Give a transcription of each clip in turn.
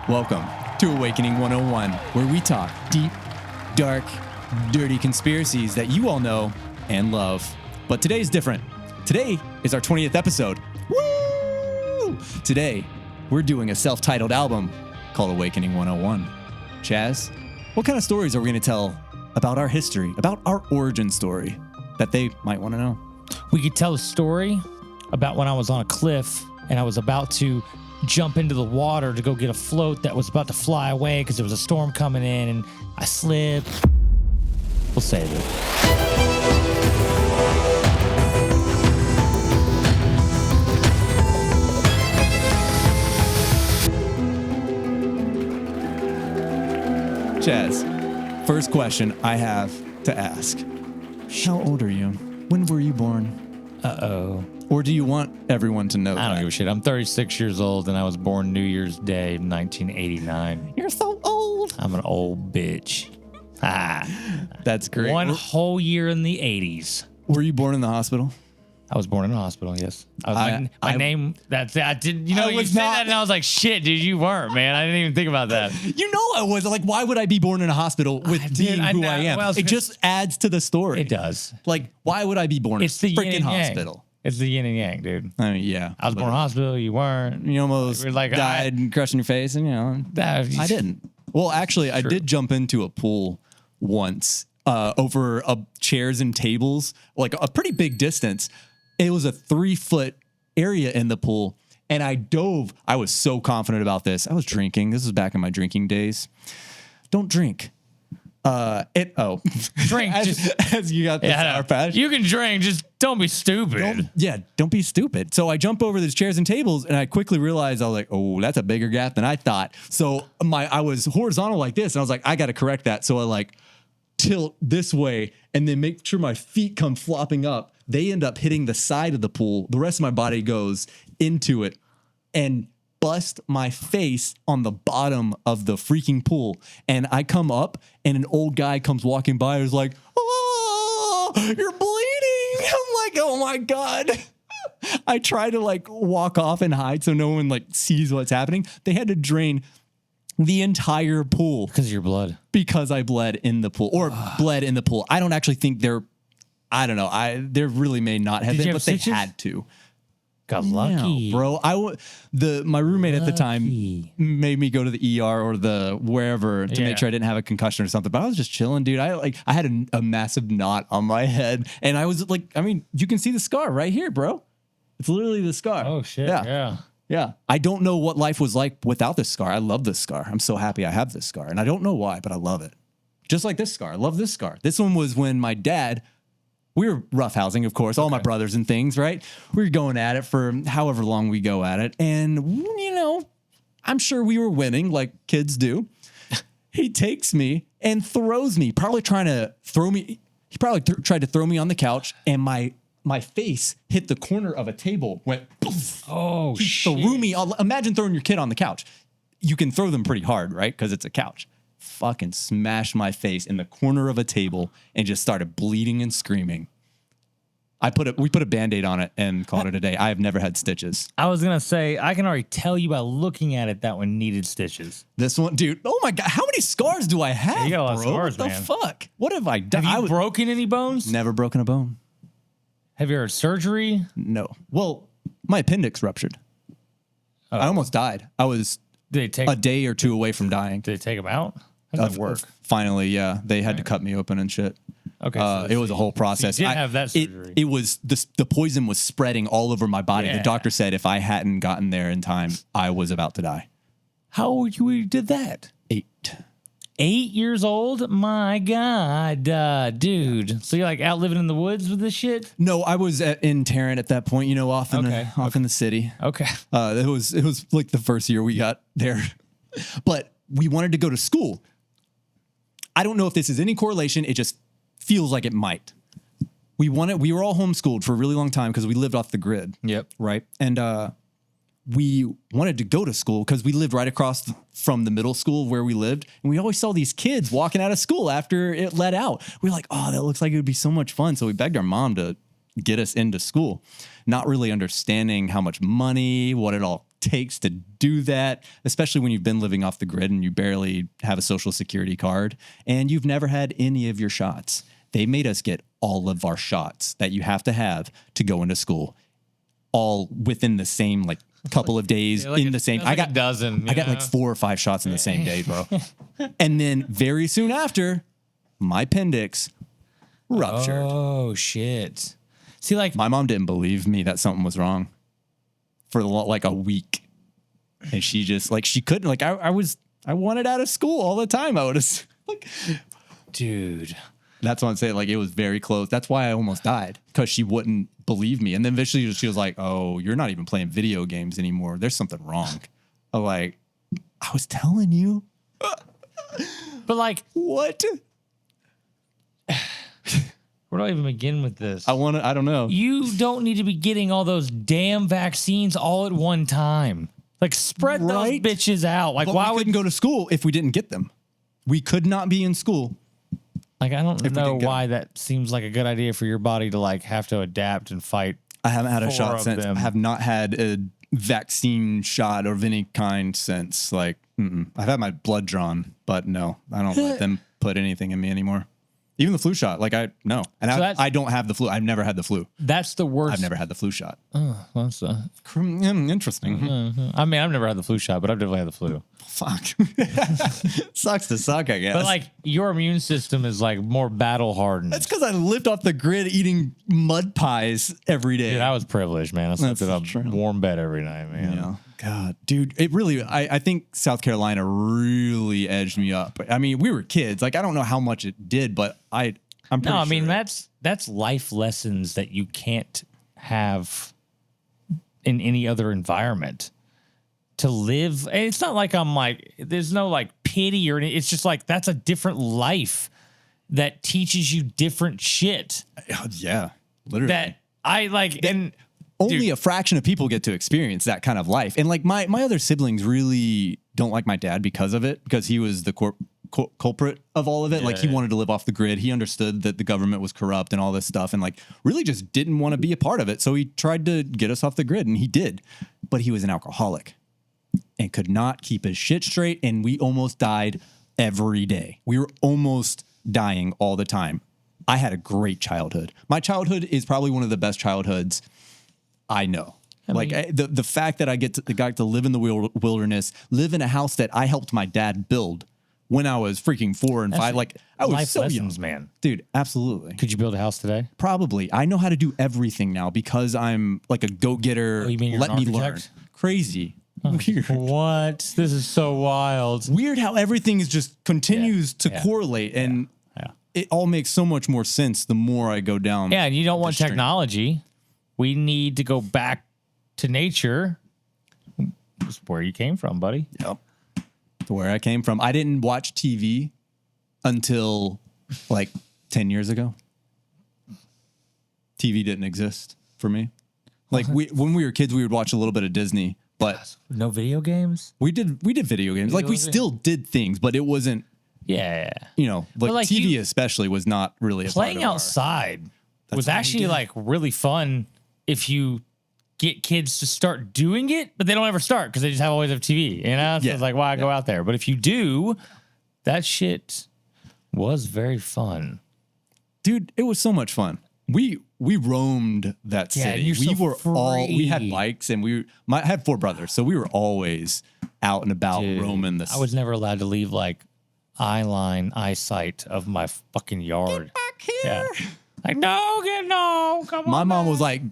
Welcome to Awakening 101, where we talk deep, dark, dirty conspiracies that you all know and love. But today is different. Today is our 20th episode. Woo! Today, we're doing a self-titled album called Awakening 101. Chaz, what kind of stories are we going to tell about our history, about our origin story that they might want to know? We could tell a story about when I was on a cliff and I was about to jump into the water to go get a float that was about to fly away because there was a storm coming in and I slipped. We'll save it. Chaz, first question I have to ask. How old are you? When were you born? Uh-oh. Or do you want everyone to know I don't that? give a shit. I'm 36 years old and I was born New Year's Day, 1989. You're so old. I'm an old bitch. Ah. That's great. One whole year in the 80s. Were you born in the hospital? I was born in a hospital, yes. My name, that's it. I didn't, you said that and I was like, shit, dude, you weren't, man. I didn't even think about that. You know I was. Like, why would I be born in a hospital with being who I am? Well, it just adds to the story. It does. Like, why would I be born in a freaking hospital? It's the yin and yang, dude. I mean, yeah. I was born in a hospital, you weren't. You almost died and crushed in your face, and I didn't. Well, actually, I did jump into a pool once over chairs and tables, like a pretty big distance. It was a 3-foot area in the pool, and I dove. I was so confident about this. I was drinking. This was back in my drinking days. Don't drink. Drink as you got the sour patch. You can drink, just don't be stupid. Don't be stupid. So I jump over these chairs and tables, and I quickly realized I was like, oh, that's a bigger gap than I thought. So I was horizontal like this, and I was like, I got to correct that. So I tilt this way, and then make sure my feet come flopping up. They end up hitting the side of the pool. The rest of my body goes into it and bust my face on the bottom of the freaking pool. And I come up, and an old guy comes walking by and is like, oh, you're bleeding. I'm like, oh my God. I try to walk off and hide so no one sees what's happening. They had to drain the entire pool. Because of your blood. Because I bled in the pool bled in the pool. I don't actually think I don't know. There really may not have been, but they had to. Got lucky, bro. My roommate at the time made me go to the ER or the wherever to make sure I didn't have a concussion or something. But I was just chilling, dude. I had a massive knot on my head, and I was you can see the scar right here, bro. It's literally the scar. Oh shit. Yeah. I don't know what life was like without this scar. I love this scar. I'm so happy I have this scar, and I don't know why, but I love it. Just like this scar. I love this scar. This one was when my dad. We were roughhousing, of course, all my brothers and things, right? We were going at it for however long we go at it. And, I'm sure we were winning like kids do. He takes me and throws me, probably trying to throw me. He probably tried to throw me on the couch, and my face hit the corner of a table, went poof. Oh, shit. Threw me. Imagine throwing your kid on the couch. You can throw them pretty hard, right? Because it's a couch. Fucking smashed my face in the corner of a table and just started bleeding and screaming. We put a Band-Aid on it and called it a day. I have never had stitches. I was going to say, I can already tell you by looking at it that one needed stitches. This one, dude, oh my God, how many scars do I have, you got a lot of scars, what the fuck? What have I done? Have you broken any bones? Never broken a bone. Have you had surgery? No. Well, my appendix ruptured. Oh. I almost died. I was a day or two away from dying. Did they take them out? How does that work? Finally, yeah. They had to cut me open and shit. Okay. It was a whole process. So you didn't have that surgery. It was the poison was spreading all over my body. Yeah. The doctor said if I hadn't gotten there in time, I was about to die. How old were you did that? 8. 8 years old? My God, dude. So you're out living in the woods with this shit? No, I was in Tarrant at that point, off in the city. Okay. It was the first year we got there. But we wanted to go to school. I don't know if this is any correlation. It just feels like it might. We were all homeschooled for a really long time because we lived off the grid. Yep. Right. And we wanted to go to school because we lived right across from the middle school where we lived. And we always saw these kids walking out of school after it let out. We were like, oh, that looks like it would be so much fun. So we begged our mom to get us into school, not really understanding how much money, what it all takes to do that, especially when you've been living off the grid and you barely have a social security card and you've never had any of your shots. They made us get all of our shots that you have to go into school, all within the same like couple of days in the same. I got a dozen. I got like 4 or 5 shots in the same day, bro. And then very soon after, my appendix ruptured. Oh shit! See, like my mom didn't believe me that something was wrong for like a week, and she just like she couldn't like I wanted out of school all the time. I would have like, dude. That's what I'm saying. Like it was very close. That's why I almost died, because she wouldn't believe me. And then eventually she was like, "Oh, you're not even playing video games anymore. There's something wrong." I'm like, I was telling you. But like, what? Where do I even begin with this? I don't know. You don't need to be getting all those damn vaccines all at one time. Like spread those bitches out. Like, but why we couldn't go to school if we didn't get them? We could not be in school. Like, I don't know why that seems like a good idea for your body to like have to adapt and fight. I haven't had a shot since. I have not had a vaccine shot of any kind since. Like, I've had my blood drawn, but no, I don't let them put anything in me anymore. Even the flu shot, like and so I don't have the flu. I've never had the flu. That's the worst. I've never had the flu shot. Oh, that's interesting. I mean, I've never had the flu shot, but I've definitely had the flu. Fuck. Sucks to suck, I guess. But like your immune system is like more battle hardened. That's because I lived off the grid eating mud pies every day. Dude, I was privileged, man. I slept in a warm bed every night, man. Yeah. God, dude, it really, I think South Carolina really edged me up. I mean, we were kids. Like, I don't know how much it did, but I'm pretty sure. No, I mean, that's life lessons that you can't have in any other environment. To live, and it's not like I'm like, there's no like pity or anything. It's just like, that's a different life that teaches you different shit. Yeah, literally. That I like, and only a fraction of people get to experience that kind of life. And like my other siblings really don't like my dad because of it, because he was the culprit of all of it. Like he wanted to live off the grid. He understood that the government was corrupt and all this stuff, and like really just didn't want to be a part of it. So he tried to get us off the grid, and he did. But he was an alcoholic and could not keep his shit straight. And we almost died every day. We were almost dying all the time. I had a great childhood. My childhood is probably one of the best childhoods I know. The fact that I got to live in the wilderness, live in a house that I helped my dad build when I was freaking 4 and 5. Like I was so young, man. Dude, absolutely. Could you build a house today? Probably. I know how to do everything now because I'm like a go-getter. Oh, you mean you're let an me architect? learn. Crazy. Weird. What? This is so wild. Weird how everything is just continues to correlate, and it all makes so much more sense the more I go down. Yeah, and you don't want technology. We need to go back to nature. That's where you came from, buddy. Yep. To where I came from. I didn't watch TV until like 10 years ago. TV didn't exist for me. Like when we were kids, we would watch a little bit of Disney, but no video games. We did video games. Like we still did things, but it wasn't. Yeah. You know, like TV especially was not really a playing outside was actually like really fun if you get kids to start doing it, but they don't ever start because they just always have TV. You know, so it's like, why go out there? But if you do, that shit was very fun, dude. It was so much fun. We roamed that city. We had bikes, and I had 4 brothers, so we were always out and about roaming the city. I was never allowed to leave like eyesight of my fucking yard. Get back here. Yeah. Like, no, come on. My mom was like,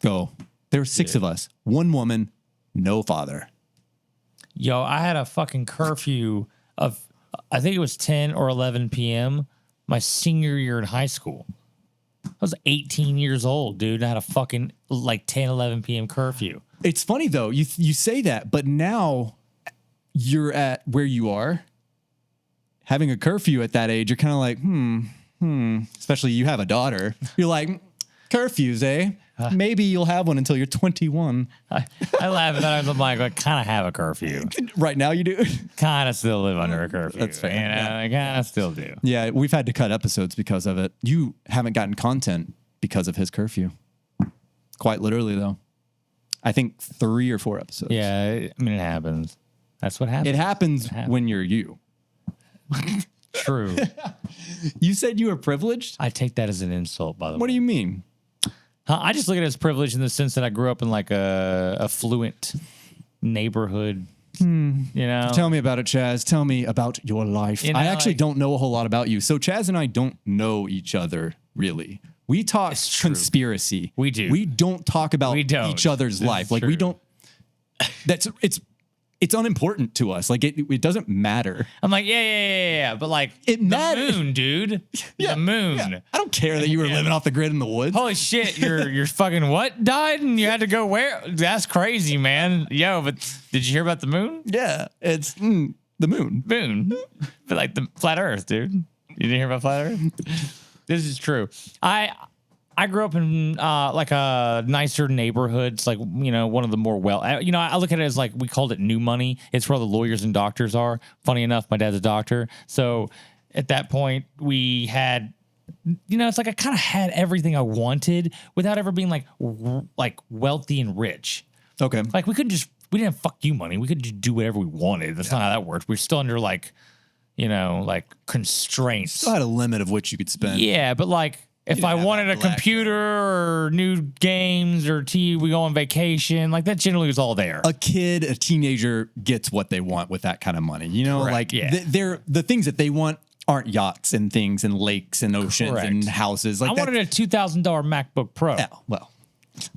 go. There were 6 of us, 1 woman, no father. Yo, I had a fucking curfew of, I think it was 10 or 11 p.m. my senior year in high school. I was 18 years old, dude. I had a fucking like 10, 11 p.m. curfew. It's funny though. You say that, but now you're at where you are having a curfew at that age. You're kind of like, especially you have a daughter. You're like, curfews, eh? Maybe you'll have one until you're 21. I laugh at that. I'm like, I kind of have a curfew. Right now you do? Kind of still live under a curfew. That's fair. You know, I kind of still do. Yeah, we've had to cut episodes because of it. You haven't gotten content because of his curfew. Quite literally, though. I think 3 or 4 episodes. Yeah, I mean, it happens. That's what happens. It happens when you're you. True. You said you were privileged? I take that as an insult, by the way. What do you mean? I just look at it as privilege in the sense that I grew up in like a affluent neighborhood. You know, Tell me about it, Chaz. Tell me about your life. You know, I actually like- don't know a whole lot about you. So Chaz and I don't know each other, really. We talk It's true. conspiracy. We do. We don't talk about We don't. each other's This life. is Like we true. don't. It's unimportant to us. Like it doesn't matter. I'm like, yeah. But like, It the matters. moon, dude. The moon. Yeah. I don't care that you were living off the grid in the woods. Holy shit, your fucking what died and you had to go where? That's crazy, man. Yo, but did you hear about the moon? Yeah, it's the moon. Moon. But like the flat earth, dude. You didn't hear about flat earth? This is true. I grew up in like a nicer neighborhood. It's like, you know, one of the more I look at it as like, we called it new money. It's where all the lawyers and doctors are. Funny enough, my dad's a doctor. So at that point we had, you know, it's like I kind of had everything I wanted without ever being like wealthy and rich. Okay. Like we didn't have fuck you money. We could just do whatever we wanted. That's not how that works. We're still under like, you know, like constraints. Still had a limit of what you could spend. Yeah, but like if didn't I have wanted that a black computer or new games or we go on vacation, like that generally was all there. A teenager gets what they want with that kind of money. You know, Correct, like yeah. they're the things that they want aren't yachts and things and lakes and oceans Correct. and houses. Like I wanted a $2,000 MacBook Pro. Yeah, well,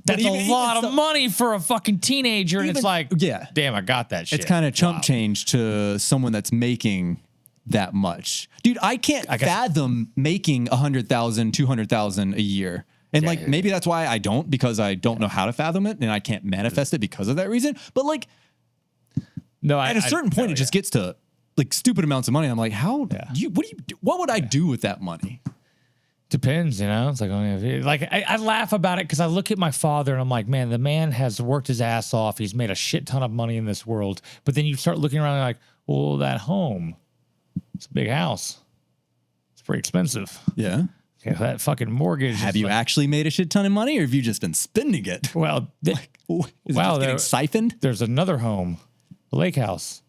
That's but a lot of money for a fucking teenager, and it's Even- like, yeah. damn, I got that shit. It's kind of chump Wow. change to someone that's making that much. Dude, I can't fathom making 100,000, 200,000 a year. And like, maybe that's why I don't, because I don't know how to fathom it and I can't manifest it because of that reason. But like No, at a certain point, it just gets to like stupid amounts of money. I'm like, what would I do with that money? Depends, you know. It's like, I laugh about it because I look at my father and I'm like, man, the man has worked his ass off. He's made a shit ton of money in this world. But then you start looking around and like, well, that home, it's a big house. It's pretty expensive. Yeah. Okay, that fucking mortgage. Have is you like, actually made a shit ton of money or have you just been spending it? Well, Is it Wow, just getting there- siphoned? there's another home, the lake house.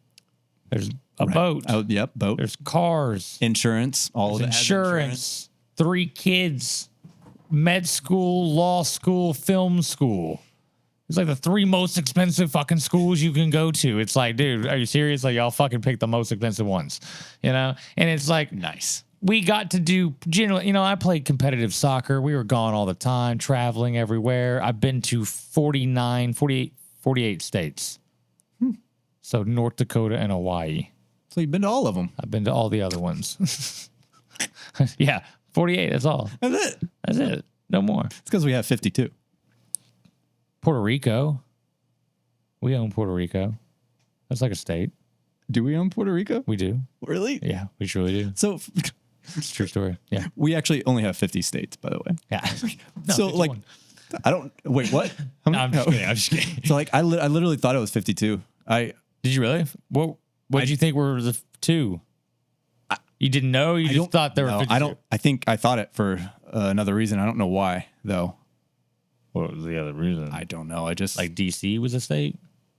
There's a boat. Oh, yep. Boat. There's cars. Insurance. All of it has Insurance. 3 kids. Med school, law school, film school. It's like the 3 most expensive fucking schools you can go to. It's like, dude, are you serious? Like, y'all fucking pick the most expensive ones, you know? And it's like, Nice. we got to do generally, you know, I played competitive soccer. We were gone all the time, traveling everywhere. I've been to 48 states. So North Dakota and Hawaii. So you've been to all of them. I've been to all the other ones. Yeah, 48. That's all. That's it. That's it. No more. It's because we have 52. Puerto Rico. We own Puerto Rico. That's like a state. Do we own Puerto Rico? We do. Really? Yeah, we truly do. So It's a true story. Yeah. we actually only have 50 states, by the way. Yeah. So, like, I don't wait. What? How No, many- I'm just no. kidding. I'm just kidding. So like, I literally thought it was 52. Did you really? What did you think were the 2? You didn't know? You just thought there were 52? I don't. I think I thought it for another reason. I don't know why though. What was the other reason? I don't know. I just Like DC was a state?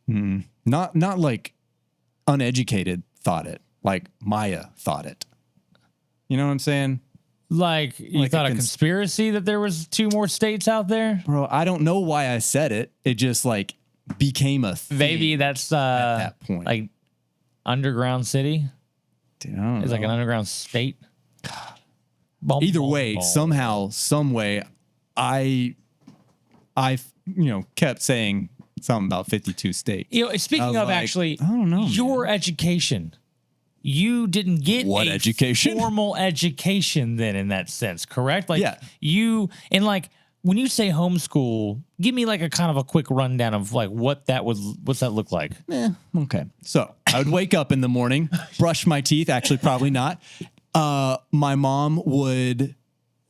not like uneducated thought it. Like Maya thought it. You know what I'm saying? Like you Like thought a a conspiracy that there was 2 more states out there? Bro, I don't know why I said it. It just like became a thing Maybe that's at that point. like underground city. Dude, I don't It's like know. an underground state. Either way, somehow, some way, I kept saying something about 52 states. You know, speaking I was of like, actually, I don't know, your education. You didn't get What a education? formal education then in that sense, correct? Like Yeah. you and like when you say homeschool, give me like a kind of a quick rundown of like what's that look like? Okay. So I would wake up in the morning, brush my teeth. Actually, probably not. My mom would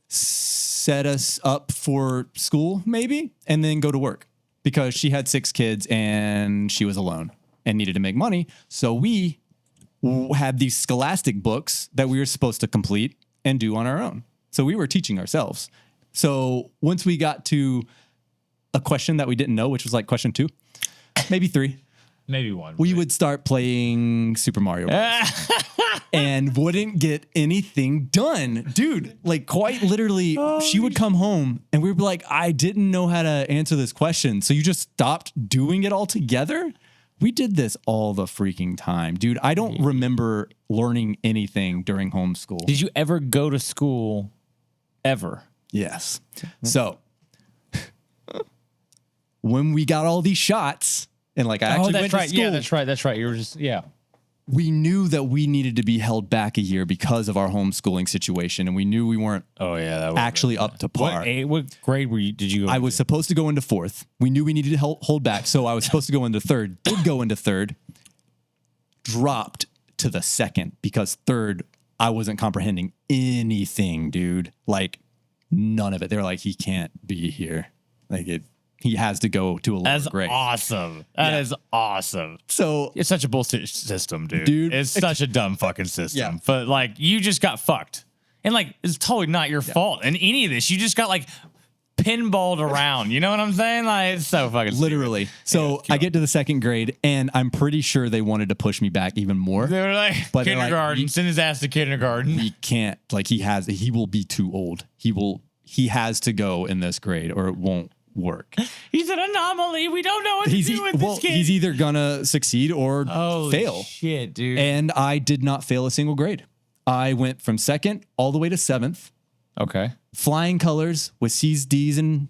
set us up for school, maybe, and then go to work because she had 6 kids and she was alone and needed to make money. So we had these scholastic books that we were supposed to complete and do on our own. So we were teaching ourselves. So once we got to a question that we didn't know, which was like question 2, maybe 3. Maybe 1. We would start playing Super Mario Bros. And wouldn't get anything done. Dude, like quite literally, she would come home and we'd be like, I didn't know how to answer this question. So you just stopped doing it altogether? We did this all the freaking time. Dude, I don't remember learning anything during homeschool. Did you ever go to school ever? Yes. So when we got all these shots and like I actually went to school. Yeah, that's right. You were just, We knew that we needed to be held back a year because of our homeschooling situation, and we knew we weren't actually up to par. What grade did you go I was supposed to go into 4th. We knew we needed to hold back, so I was supposed to go into 3rd. Did go into 3rd. Dropped to the 2nd because 3rd, I wasn't comprehending anything, dude. Like, none of it. They were like, he can't be here. Like, he has to go to a lower grade. That's awesome. That is awesome. So it's such a bullshit system, dude. It's such a dumb fucking system. Yeah. But like, you just got fucked, and like, it's totally not your fault in any of this. You just got like pinballed around. You know what I'm saying? Like, it's so fucking literally. So I get to the 2nd grade, and I'm pretty sure they wanted to push me back even more. They were like, but kindergarten, send his ass to kindergarten. We can't. Like, he will be too old. He has to go in this grade, or it won't work. He's an anomaly. We don't know what to do with this kid. He's either gonna succeed or fail. Shit, dude. And I did not fail a single grade. I went from 2nd all the way to 7th. Okay. Flying colors with C's, D's, and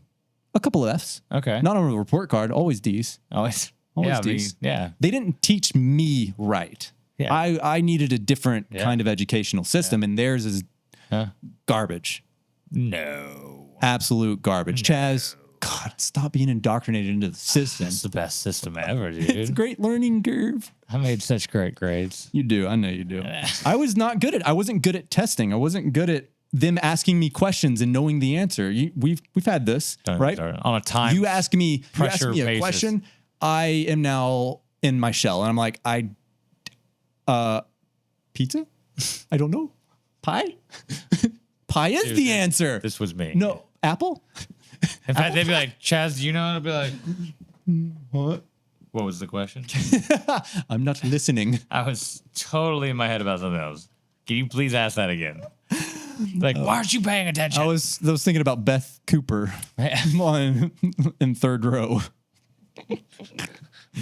a couple of F's. Okay. Not on the report card. Always D's. Always D's. Yeah. They didn't teach me right. Yeah. I needed a different kind of educational system, and theirs is garbage. No. Absolute garbage. Chaz, God, stop being indoctrinated into the system. It's the best system ever, dude. It's a great learning curve. I made such great grades. You do. I know you do. I wasn't good at testing. I wasn't good at them asking me questions and knowing the answer. We've had this, right? On a time. You ask me a basis. question. I am now in my shell, and I'm like, pizza? I don't know. Pie? Pie is the answer. This was me. No, apple? In fact, they'd be like, Chaz, do you know? And I'd be like, What? What was the question? I'm not listening. I was totally in my head about something else. Can you please ask that again? Like, why aren't you paying attention? I was thinking about Beth Cooper in 3rd row.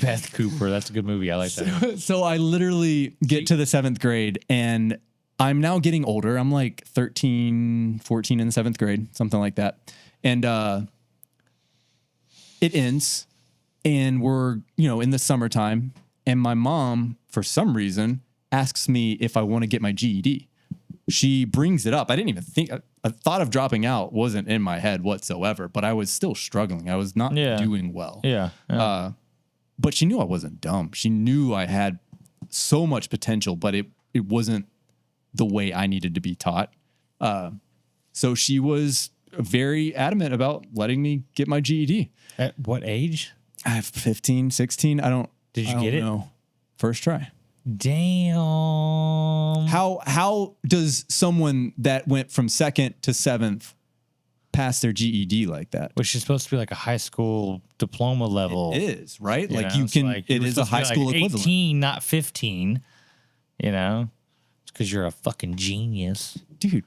Beth Cooper. That's a good movie. I like that. So I literally get to the 7th grade, and I'm now getting older. I'm like 13, 14 in the 7th grade, something like that. And it ends, and we're, in the summertime, and my mom, for some reason, asks me if I want to get my GED. She brings it up. I didn't even think, a thought of dropping out wasn't in my head whatsoever, but I was still struggling. I was not doing well. Yeah. But she knew I wasn't dumb. She knew I had so much potential, but it wasn't the way I needed to be taught. So she was very adamant about letting me get my GED. At what age? I have 15, 16. Did you get it? Know. First try. Damn. How does someone that went from 2nd to 7th pass their GED like that? Which is supposed to be like a high school diploma level. It is, right? It is a high school equivalent. 18, not 15. It's because you're a fucking genius. Dude.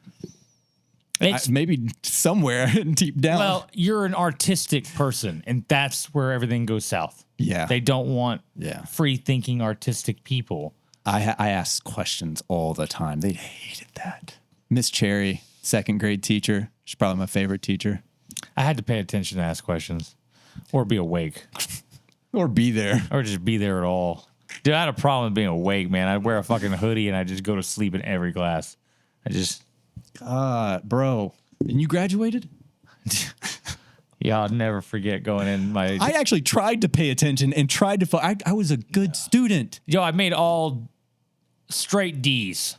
Maybe somewhere deep down. Well, you're an artistic person, and that's where everything goes south. Yeah. They don't want free-thinking artistic people. I ask questions all the time. They hated that. Miss Cherry, 2nd grade teacher. She's probably my favorite teacher. I had to pay attention to ask questions or be awake. Or be there. Or just be there at all. Dude, I had a problem with being awake, man. I'd wear a fucking hoodie, and I'd just go to sleep in every class. God, bro. And you graduated? Yeah, I'll never forget going in my... I actually tried to pay attention and tried to... I was a good student. Yo, I made all straight D's.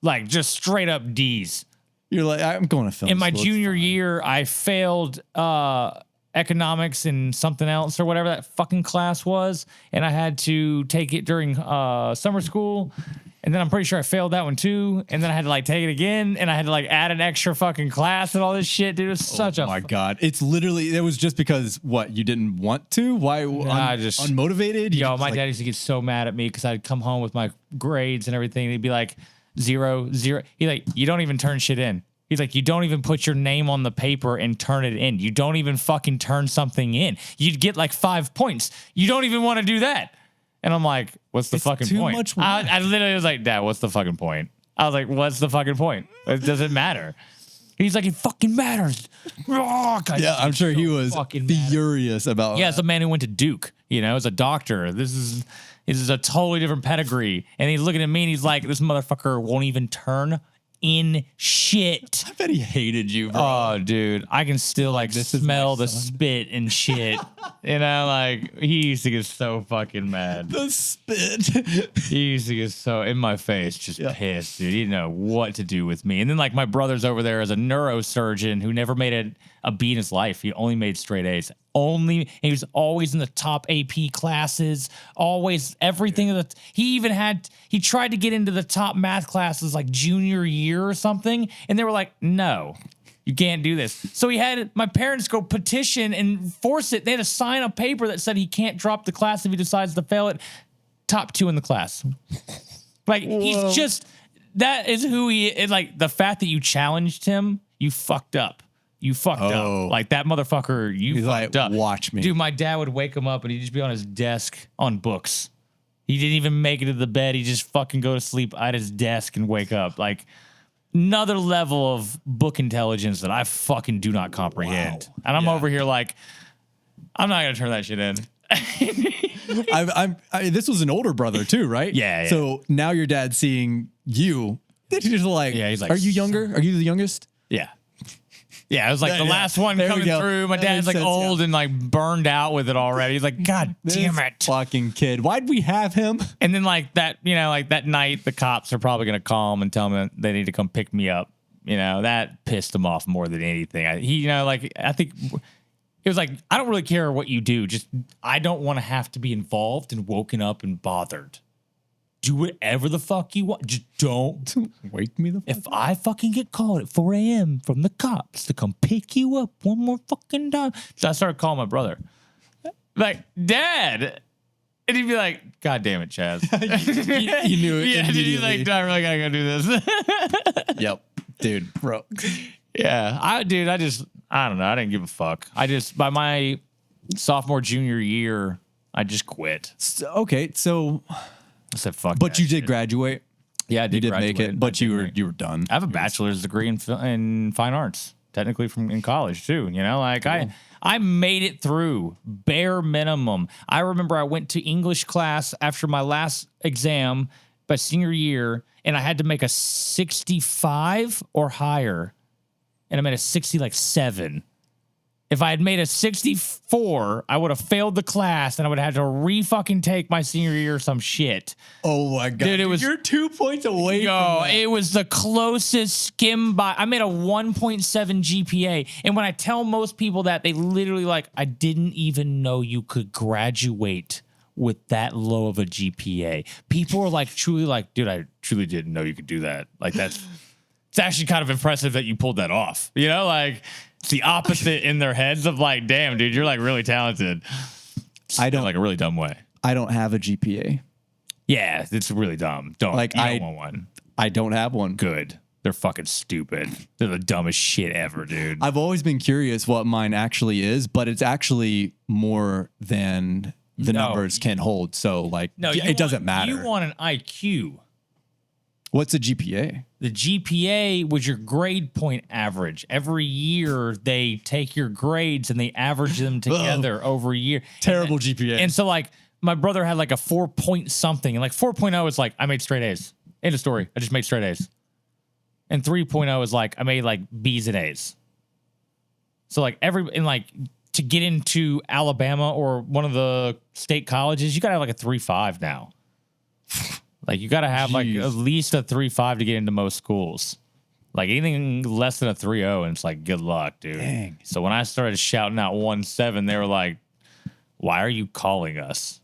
Like, just straight up D's. You're like, I'm going to film In my junior year, I failed economics and something else or whatever that fucking class was, and I had to take it during summer school. And then I'm pretty sure I failed that one too. And then I had to like take it again, and I had to like add an extra fucking class and all this shit, dude. It was such a my God. It's literally, it was just because what, you didn't want to? Why? Just Unmotivated? Yo, my dad used to get so mad at me because I'd come home with my grades and everything. And he'd be like, 0, 0. He's like, you don't even turn shit in. He's like, you don't even put your name on the paper and turn it in. You don't even fucking turn something in. You'd get like 5 points. You don't even want to do that. And I'm like, what's the fucking point? Much work. I literally was like, Dad, what's the fucking point? I was like, what's the fucking point? It doesn't matter. He's like, it fucking matters. Oh, God, Yeah, I'm sure he was furious about Yeah, it's a man who went to Duke, you know, as a doctor. This is a totally different pedigree. And he's looking at me and he's like, this motherfucker won't even turn in shit. I bet he hated you, bro. Oh, dude, I can still like smell the spit and shit. You know, like he used to get so fucking mad. The spit. He used to get so in my face, just pissed, dude. He didn't know what to do with me. And then like my brother's over there as a neurosurgeon who never made a B in his life. He only made straight A's. He was always in the top AP classes, always everything. He tried to get into the top math classes like junior year or something. And they were like, no, you can't do this. So he had my parents go petition and force it. They had to sign a paper that said he can't drop the class if he decides to fail it. Top 2 in the class. Like, he's just, that is who he is. Like, the fact that you challenged him, you fucked up. You fucked up. Like, that motherfucker, he's fucked up. Watch me. Dude, my dad would wake him up and he'd just be on his desk on books. He didn't even make it to the bed. He'd just fucking go to sleep at his desk and wake up. Like, another level of book intelligence that I fucking do not comprehend. Wow. And I'm over here like, I'm not going to turn that shit in. This was an older brother too, right? Yeah. So now your dad's seeing you. He's just like, he's like, are you younger? Are you the youngest? Yeah. Yeah, it was like the last one coming through. My dad's like old and like burned out with it already. He's like, God damn it. Fucking kid. Why'd we have him? And then like that, you know, like that night, the cops are probably going to call him and tell him they need to come pick me up. You know, that pissed him off more than anything. I think it was like, I don't really care what you do. Just, I don't want to have to be involved and woken up and bothered. Do whatever the fuck you want. Just don't wake me the fuck If I fucking get called at 4 a.m. from the cops to come pick you up one more fucking time. So I started calling my brother. Like, Dad. And he'd be like, God damn it, Chaz. you knew it immediately. He's like, I really gotta go do this. Yep. Dude, bro. Yeah. I don't know. I didn't give a fuck. By my sophomore, junior year, I just quit. Okay, so... I said, fuck. But you did graduate. Yeah, I did. You did make it, but you were done. I have a bachelor's degree in fine arts, technically in college too. You know, like cool. I made it through bare minimum. I remember I went to English class after my last exam, by senior year, and I had to make a 65 or higher, and I made a 67. If I had made a 64, I would have failed the class and I would have had to re-fucking take my senior year or some shit. Oh my God. Dude, you're 2 points away from that. It was the closest skim by. I made a 1.7 GPA. And when I tell most people that, they literally like, I didn't even know you could graduate with that low of a GPA. People are like, truly like, dude, I truly didn't know you could do that. Like it's actually kind of impressive that you pulled that off. You know, like... It's the opposite in their heads of like, damn, dude, you're like really talented. I don't like a really dumb way. I don't have a GPA. Yeah, it's really dumb. Don't want one. I don't have one. Good. They're fucking stupid. They're the dumbest shit ever, dude. I've always been curious what mine actually is, but it's actually more than the numbers can hold. So like, it doesn't matter. You want an IQ. What's a GPA? The GPA was your grade point average. Every year they take your grades and they average them together over a year. Terrible GPA. And so like my brother had like a 4 point something, and like 4.0 is like I made straight A's. End of story. I just made straight A's. And 3.0 is like I made like B's and A's. So like to get into Alabama or one of the state colleges, you gotta have like a 3.5 now. Like, you got to have, like, at least a 3.5 to get into most schools. Like, anything less than a 3.0, and it's like, good luck, dude. Dang. So when I started shouting out 1.7, they were like, why are you calling us?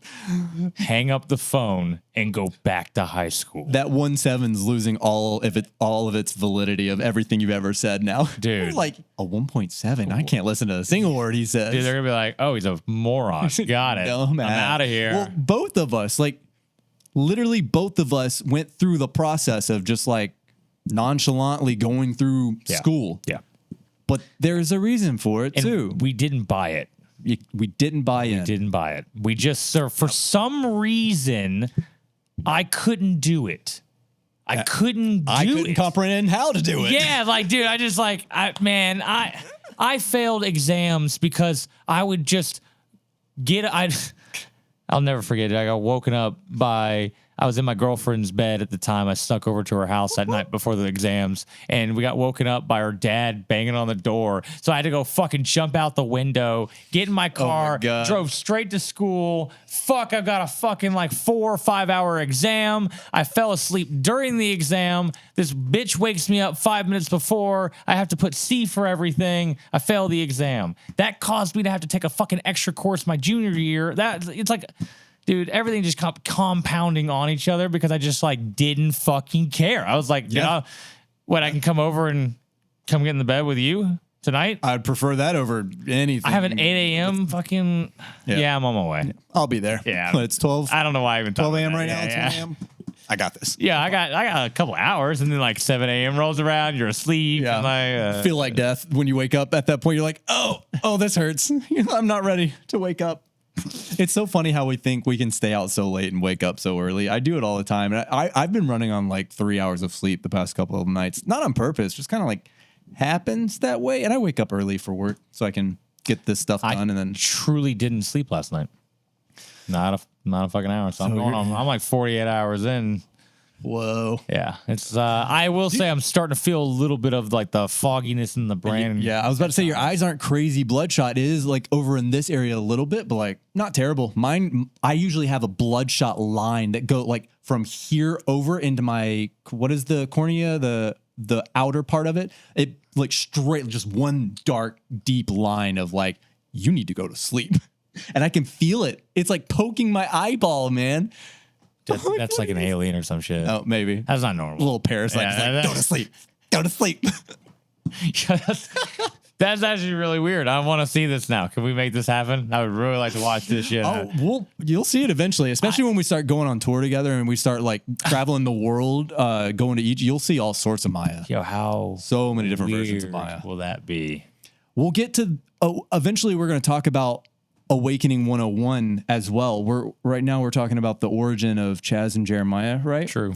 Hang up the phone and go back to high school. That 1.7's losing all of its validity of everything you've ever said now. Dude. Like a 1.7. I can't listen to a single word he says. Dude, they're going to be like, oh, he's a moron. Got it. I'm out of here. Well, both of us, like literally both of us went through the process of just like nonchalantly going through school. Yeah. But there's a reason for it too. We didn't buy it. We didn't buy in. We didn't buy it. We just, for some reason, I couldn't do it. I couldn't comprehend how to do it. Yeah, like, dude, I failed exams because I would just I'll never forget it. I got woken up I was in my girlfriend's bed at the time. I snuck over to her house that night before the exams, and we got woken up by her dad banging on the door. So I had to go fucking jump out the window, get in my car, drove straight to school. Fuck, I've got a fucking like 4 or 5 hour exam. I fell asleep during the exam. This bitch wakes me up 5 minutes before. I have to put C for everything. I failed the exam. That caused me to have to take a fucking extra course my junior year. It's like... Dude, everything just kept compounding on each other because I just like didn't fucking care. I was like, I can come over and come get in the bed with you tonight? I'd prefer that over anything. I have an 8 a.m. fucking... Yeah, I'm on my way. I'll be there. Yeah. It's 12. I don't know why I even 12 a.m. right now. 10 a.m. I got this. Yeah, I got a couple hours, and then like 7 a.m. rolls around. You're asleep. Yeah. And feel like death when you wake up. At that point, you're like, oh, this hurts. I'm not ready to wake up. It's so funny how we think we can stay out so late and wake up so early. I do it all the time. And I've been running on like 3 hours of sleep the past couple of nights. Not on purpose, just kind of like happens that way. And I wake up early for work so I can get this stuff done. And then truly didn't sleep last night. Not a fucking hour. So I'm like 48 hours in. Whoa. Yeah. It's I will say I'm starting to feel a little bit of like the fogginess in the brain. Yeah, I was about to say your eyes aren't crazy bloodshot. It is like over in this area a little bit, but like not terrible. Mine, I usually have a bloodshot line that go like from here over into my, what is the cornea, the outer part of it. It like straight, just one dark, deep line of like, you need to go to sleep. And I can feel it. It's like poking my eyeball, man. That's like an alien or some shit. Oh, maybe. That's not normal. A little parasite. Yeah, like, go to sleep. Go to sleep. That's actually really weird. I want to see this now. Can we make this happen? I would really like to watch this shit. Oh, you'll see it eventually, especially when we start going on tour together and we start like traveling the world, going to each. You'll see all sorts of Maya. How so many different versions of Maya will that be? We'll get to. Eventually, we're going to talk about Awakening 101 as well. Right now we're talking about the origin of Chaz and Jeremiah, right? True.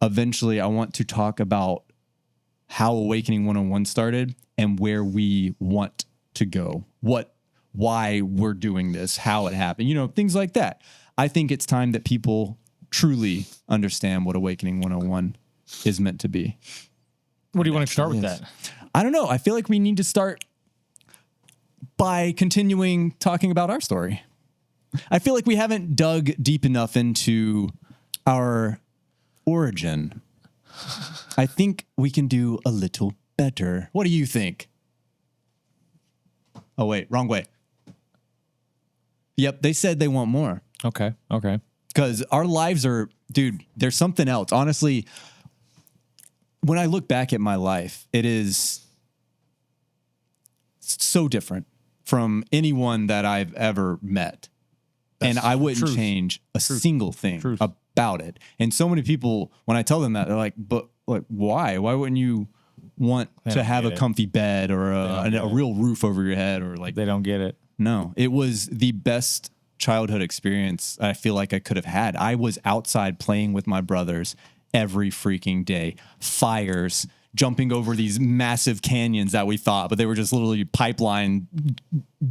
Eventually, I want to talk about how Awakening 101 started and where we want to go. Why we're doing this, how it happened, things like that. I think it's time that people truly understand what Awakening 101 is meant to be. What do you want to start with that? I don't know. I feel like we need to start by continuing talking about our story. I feel like we haven't dug deep enough into our origin. I think we can do a little better. What do you think? Oh, wait, wrong way. Yep, they said they want more. Okay. Because our lives are, dude, there's something else. Honestly, when I look back at my life, it is so different from anyone that I've ever met. And I wouldn't change a single thing about it. And so many people, when I tell them that, they're like, but like, why? Why wouldn't you want to have a comfy bed or a real roof over your head? Or like, they don't get it. No, it was the best childhood experience I feel like I could have had. I was outside playing with my brothers every freaking day. Fires, jumping over these massive canyons that we thought, but they were just literally pipeline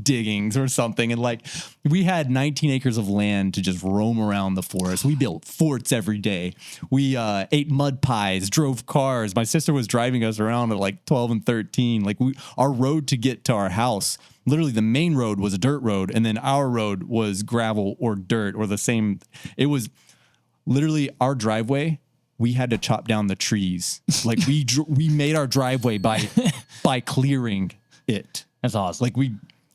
diggings or something. And like, we had 19 acres of land to just roam around the forest. We built forts every day. We ate mud pies, drove cars. My sister was driving us around at like 12 and 13. Like our road to get to our house, literally the main road was a dirt road. And then our road was gravel or dirt or the same. It was literally our driveway. We had to chop down the trees. Like we made our driveway by clearing it. That's awesome. Like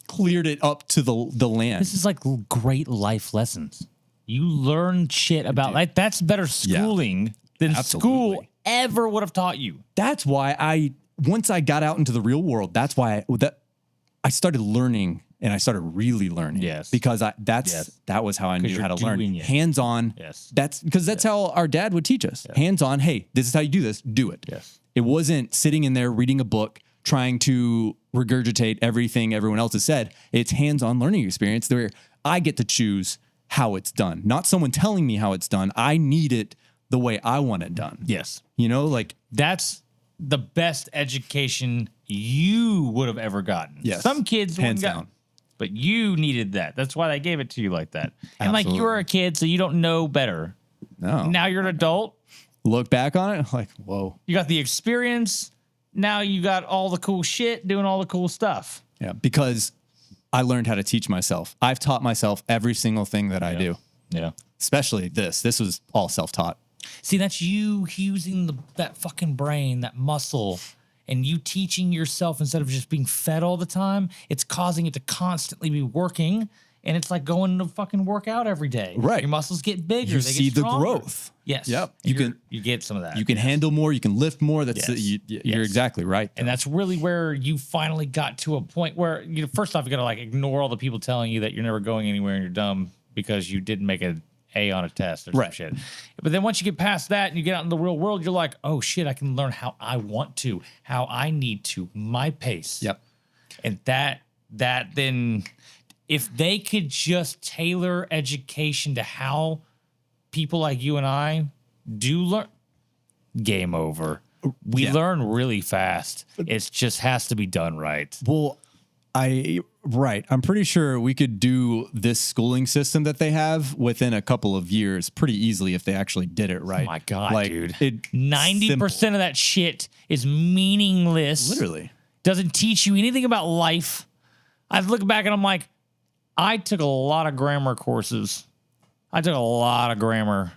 cleared it up to the land. This is like great life lessons. You learn shit about like that's better schooling than school ever would have taught you. That's why once I got out into the real world, that's why I started learning, and I started really learning. Yes. Because that was how I knew how to learn. Hands on. Yes. That's how our dad would teach us. Yeah. Hands on. Hey, this is how you do this. Do it. Yes. It wasn't sitting in there reading a book, trying to regurgitate everything everyone else has said. It's hands-on learning experience where I get to choose how it's done, not someone telling me how it's done. I need it the way I want it done. Yes. You know, like that's the best education you would have ever gotten. Yes. Some kids hands down. But you needed that. That's why they gave it to you like that. And Absolutely. like you were a kid, so you don't know better. No. Now you're an adult. Look back on it, like, whoa. You got the experience. Now you got all the cool shit, doing all the cool stuff. Yeah, because I learned how to teach myself. I've taught myself every single thing that I do. Yeah. Especially this. This was all self-taught. See, that's you using that fucking brain, that muscle, and you teaching yourself instead of just being fed all the time. It's causing it to constantly be working, and it's like going to fucking work out every day. Right. Your muscles get bigger. You they see get the stronger. growth. Yes. Yep. You get some of that. You can handle more. You can lift more. That's Yes. You're exactly right. And that's really where you finally got to a point where, first off, you got to like ignore all the people telling you that you're never going anywhere and you're dumb because you didn't make an A on a test or some shit. But then once you get past that and you get out in the real world, you're like, oh shit, I can learn how I want to, how I need to, my pace. Yep. And that then, if they could just tailor education to how people like you and I do learn, game over. We learn really fast. It just has to be done right. Well, I'm pretty sure we could do this schooling system that they have within a couple of years pretty easily if they actually did it right. Oh my God, dude. 90% of that shit is meaningless. Literally. Doesn't teach you anything about life. I look back and I'm like, I took a lot of grammar courses. I took a lot of grammar.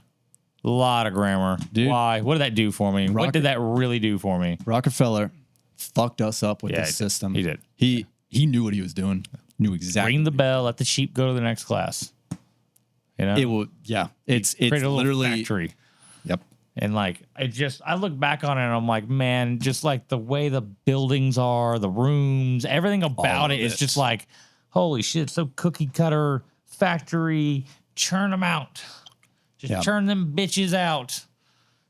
Dude, why? What did that do for me? What did that really do for me? Rockefeller fucked us up with this system. He did. He knew what he was doing. Knew exactly. Ring the bell, let the sheep go to the next class. You know? It will, yeah. It's literally factory. Yep. And like, I look back on it and I'm like, man, just like the way the buildings are, the rooms, everything about it is just like, holy shit, so cookie cutter factory, churn them out. Just churn them bitches out.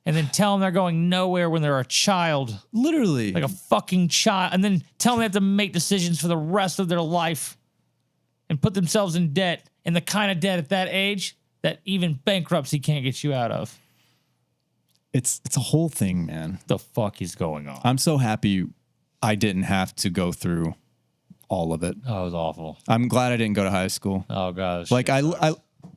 And then tell them they're going nowhere when they're a child. Literally. Like a fucking child. And then tell them they have to make decisions for the rest of their life and put themselves in debt. And the kind of debt at that age that even bankruptcy can't get you out of. It's a whole thing, man. The fuck is going on? I'm so happy I didn't have to go through all of it. Oh, it was awful. I'm glad I didn't go to high school. Oh, gosh. Like,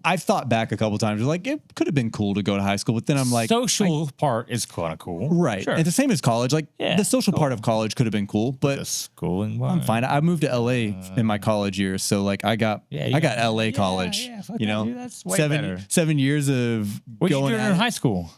I've thought back a couple times, like, it could have been cool to go to high school, but then I'm like... Social part is kind of cool. Right. Sure. And the same as college. Like, the social part of college could have been cool, but... The schooling one. I'm fine. I moved to LA in my college years, so, like, I got LA college. Yeah, fuck you know? Dude, that's way better. 7 years of what going... What did you do in high school?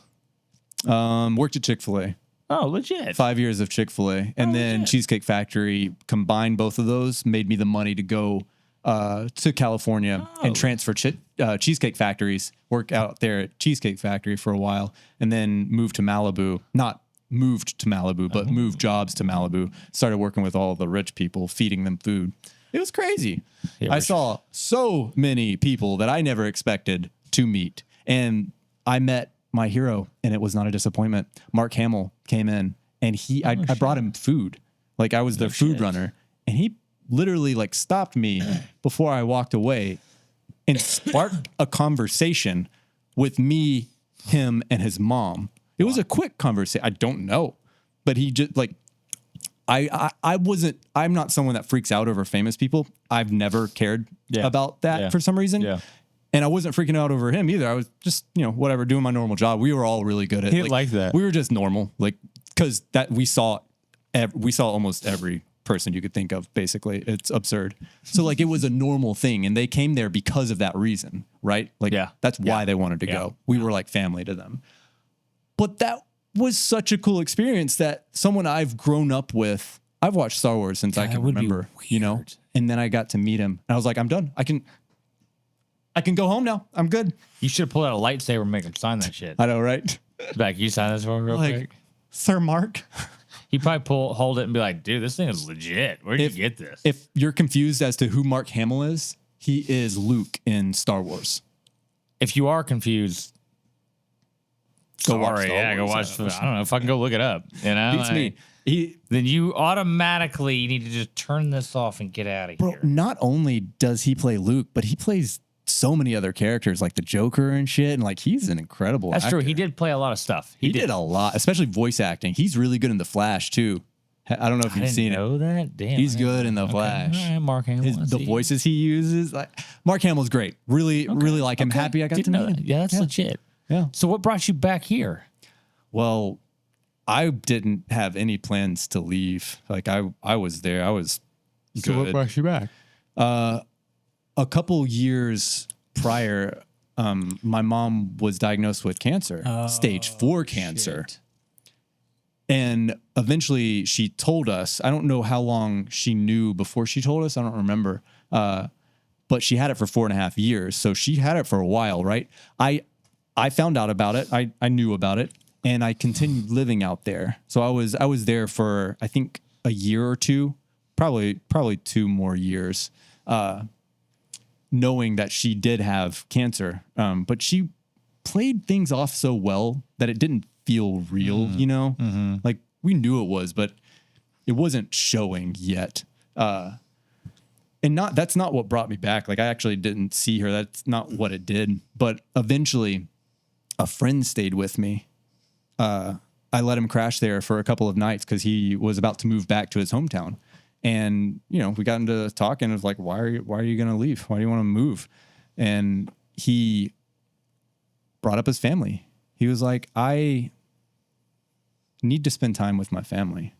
Worked at Chick-fil-A. Oh, legit. 5 years of Chick-fil-A. And then legit. Cheesecake Factory, combined both of those, made me the money to go to California and transfer Cheesecake Factories, work out there at Cheesecake Factory for a while, and then moved to Malibu. Not moved to Malibu, but moved jobs to Malibu. Started working with all the rich people, feeding them food. It was crazy. Yeah, I saw so many people that I never expected to meet. And I met my hero, and it was not a disappointment. Mark Hamill came in, and I brought him food. Like, I was their food runner, and he literally like stopped me before I walked away and sparked a conversation with me, him, and his mom. It was a quick conversation. I don't know, but he just like, I'm not someone that freaks out over famous people. I've never cared about that for some reason. Yeah. And I wasn't freaking out over him either. I was just, whatever, doing my normal job. We were all really good at it. Like that. We were just normal. Like, cause we saw almost every person you could think of, basically. It's absurd. So like, it was a normal thing, and they came there because of that reason, right? Like, that's why they wanted to go. We were like family to them. But that was such a cool experience that someone I've grown up with, I've watched Star Wars since I That can would be remember, you know. weird. And then I got to meet him, and I was like, I'm done. I can go home now. I'm good. You should have pulled out a lightsaber and make him sign that shit. I know, right? Back, you sign this for me real Like, quick. Sir Mark. He probably hold it and be like, dude, this thing is legit. Where did you get this? If you're confused as to who Mark Hamill is, he is Luke in Star Wars. If you are confused, Go watch sorry, Star yeah, go Wars. watch. I don't know if I can go look it up. You know, Beats me. Then you automatically need to just turn this off and get out of Bro, here. not only does he play Luke, but he plays so many other characters like the Joker and shit. And like, he's an incredible That's actor. true. He did play a lot of stuff. He did a lot, especially voice acting. He's really good in The Flash too. I don't know if I you've didn't seen it. know that. Damn, He's I didn't good in The know. Flash. All right, Mark Hamill. I The see. voices he uses, like Mark Hamill's great. Really like him. Okay. Happy I got Didn't to know meet that. him. Yeah, that's legit. Yeah. So what brought you back here? Well, I didn't have any plans to leave. Like I was there. I was good. you back? A couple years prior, my mom was diagnosed with cancer, stage 4 cancer. Shit. And eventually she told us, I don't know how long she knew before she told us. I don't remember. But she had it for 4.5 years. So she had it for a while, right? I found out about it. I knew about it, and I continued living out there. So I was there for, I think, a year or two, probably 2 more years, knowing that she did have cancer. But she played things off so well that it didn't feel real, you know? Like, we knew it was, but it wasn't showing yet. And that's not what brought me back. Like, I actually didn't see her. That's not what it did. But eventually, a friend stayed with me. I let him crash there for a couple of nights because he was about to move back to his hometown. And, you know, we got into talking. It was like, why are you going to leave? Why do you want to move? And he brought up his family. He was like, I need to spend time with my family.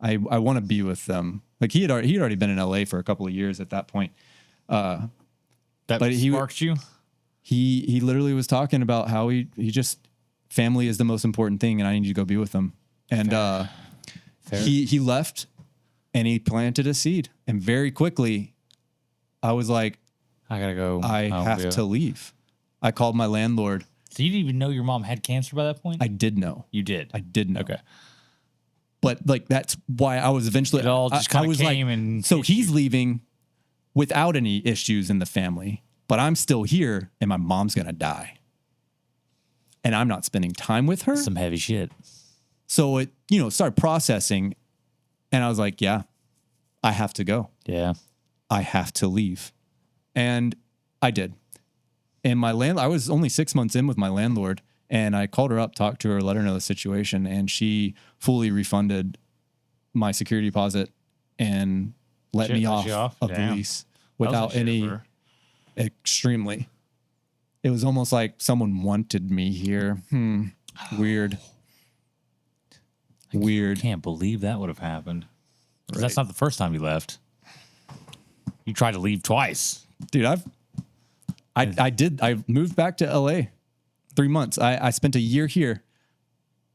I want to be with them. Like, he'd already been in LA for a couple of years at that point. That But sparked you? He literally was talking about how he just, family is the most important thing, and I need to go be with them. And Fair. he left, and he planted a seed. And very quickly, I was like, I gotta go. I have to leave. I called my landlord. So you didn't even know your mom had cancer by that point? I did know. You did. I did know. Okay. But like, that's why I was eventually. It all just I kinda was came like, and so hit he's leaving without any issues in the family, but I'm still here, and my mom's gonna die, and I'm not spending time with her. Some heavy shit. So it, started processing, and I was like, yeah, I have to go. Yeah. I have to leave. And I did. And I was only 6 months in with my landlord, and I called her up, talked to her, let her know the situation, and she fully refunded my security deposit and let me off of the Damn. lease That was a without any shiver. extremely. It was almost like someone wanted me here. Weird. Weird. Can't believe that would have happened. 'Cause that's not the first time you left. You tried to leave twice. Dude, I moved back to LA 3 months. I spent a year here,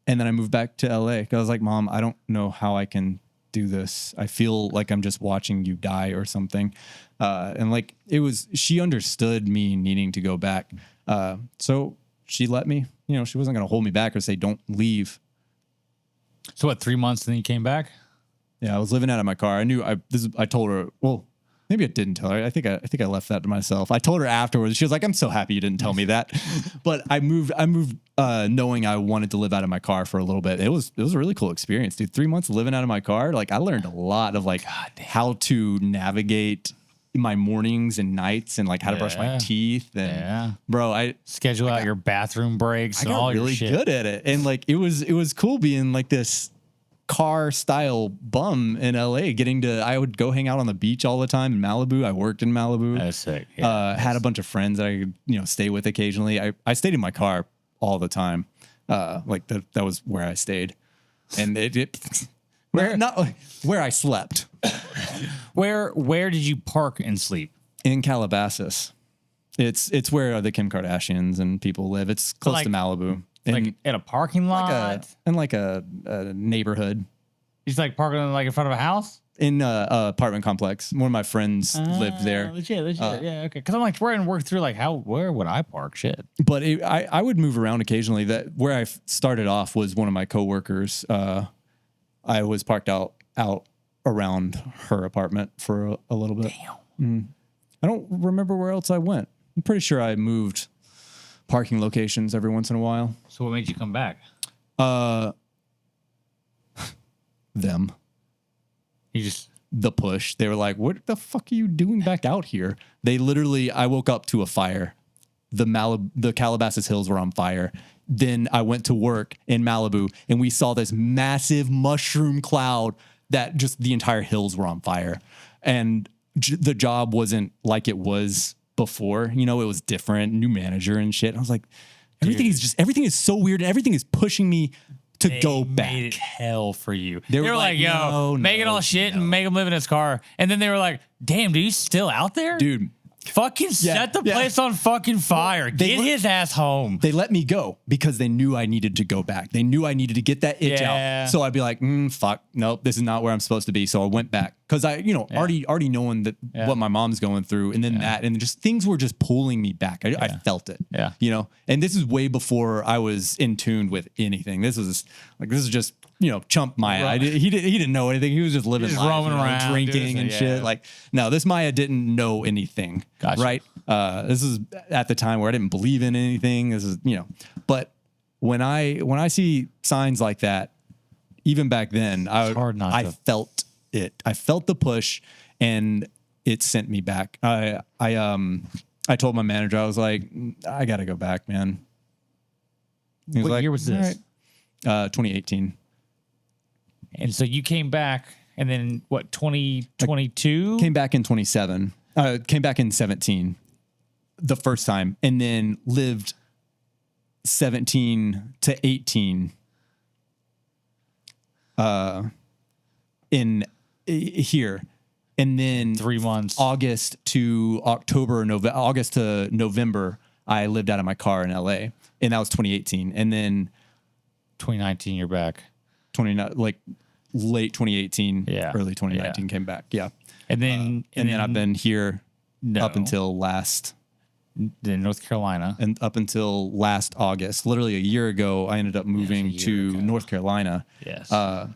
and then I moved back to LA because I was like, Mom, I don't know how I can do this. I feel like I'm just watching you die or something. And like, she understood me needing to go back. So she let me, she wasn't going to hold me back or say, don't leave. So what, 3 months and then you came back? Yeah, I was living out of my car. I told her, well, maybe I didn't tell her. I think I left that to myself. I told her afterwards. She was like, I'm so happy you didn't tell me that. But I moved knowing I wanted to live out of my car for a little bit. It was a really cool experience, dude. 3 months living out of my car. Like, I learned a lot of like how to navigate my mornings and nights and like how to brush my teeth. And bro, I schedule out your bathroom breaks I and got all really your shit. good at it. And like, it was cool being like this car style bum in LA, I would go hang out on the beach all the time in Malibu. I worked in Malibu. That's sick. Yeah, Had a bunch of friends that I could, stay with occasionally. I stayed in my car all the time. Like that was where I stayed. And not where I slept. Where did you park and sleep? In Calabasas. It's where the Kim Kardashians and people live. It's close to Malibu. Like at a parking lot? In a neighborhood. He's like parking like in front of a house? in a apartment complex. One of my friends lived there. Legit. Yeah, okay. Because I'm like trying to work through like where would I park? Shit. But I would move around occasionally. That where I started off was one of my coworkers. I was parked out around her apartment for a little bit. Damn. I don't remember where else I went. I'm pretty sure I moved parking locations every once in a while. So what made you come back? Them. You just The push. They were like, what the fuck are you doing back out here? They literally, I woke up to a fire. The Calabasas Hills were on fire. Then I went to work in Malibu and we saw this massive mushroom cloud that just the entire hills were on fire. And the job wasn't like it was before. You know, it was different, new manager and shit. I was like, everything is so weird. And everything is pushing me to go back. Made it hell for you. They They were like, yo, making all shit and make him live in his car. And then they were like, damn, dude, he's still out there? Dude. Fucking set the place on fucking fire. Get his ass home. They let me go because they knew I needed to go back. They knew I needed to get that itch out. So I'd be like, fuck, nope, this is not where I'm supposed to be. So I went back because I, already knowing that what my mom's going through, and then that, and just things were just pulling me back. I felt it. Yeah. And this is way before I was in tune with anything. This is just. Chump Maya. He didn't know anything. He was just living life, roaming around, drinking and shit. Like, no, this Maya didn't know anything. Gotcha. Right? This is at the time where I didn't believe in anything. This is, but when I see signs like that, even back then, I felt it. I felt the push, and it sent me back. I told my manager, I was like, I got to go back, man. He was What year was this? Right. 2018. And so you came back, and then what, 2022? Came back in 27. Came back in 17 the first time, and then lived 17 to 18 in here. And then 3 months. August to November, I lived out of my car in LA, and that was 2018. And then 2019, you're back. Late 2018, early 2019 came back. Yeah. And then I've been here up until North Carolina. And up until last August, literally a year ago, I ended up moving to North Carolina. Yes. I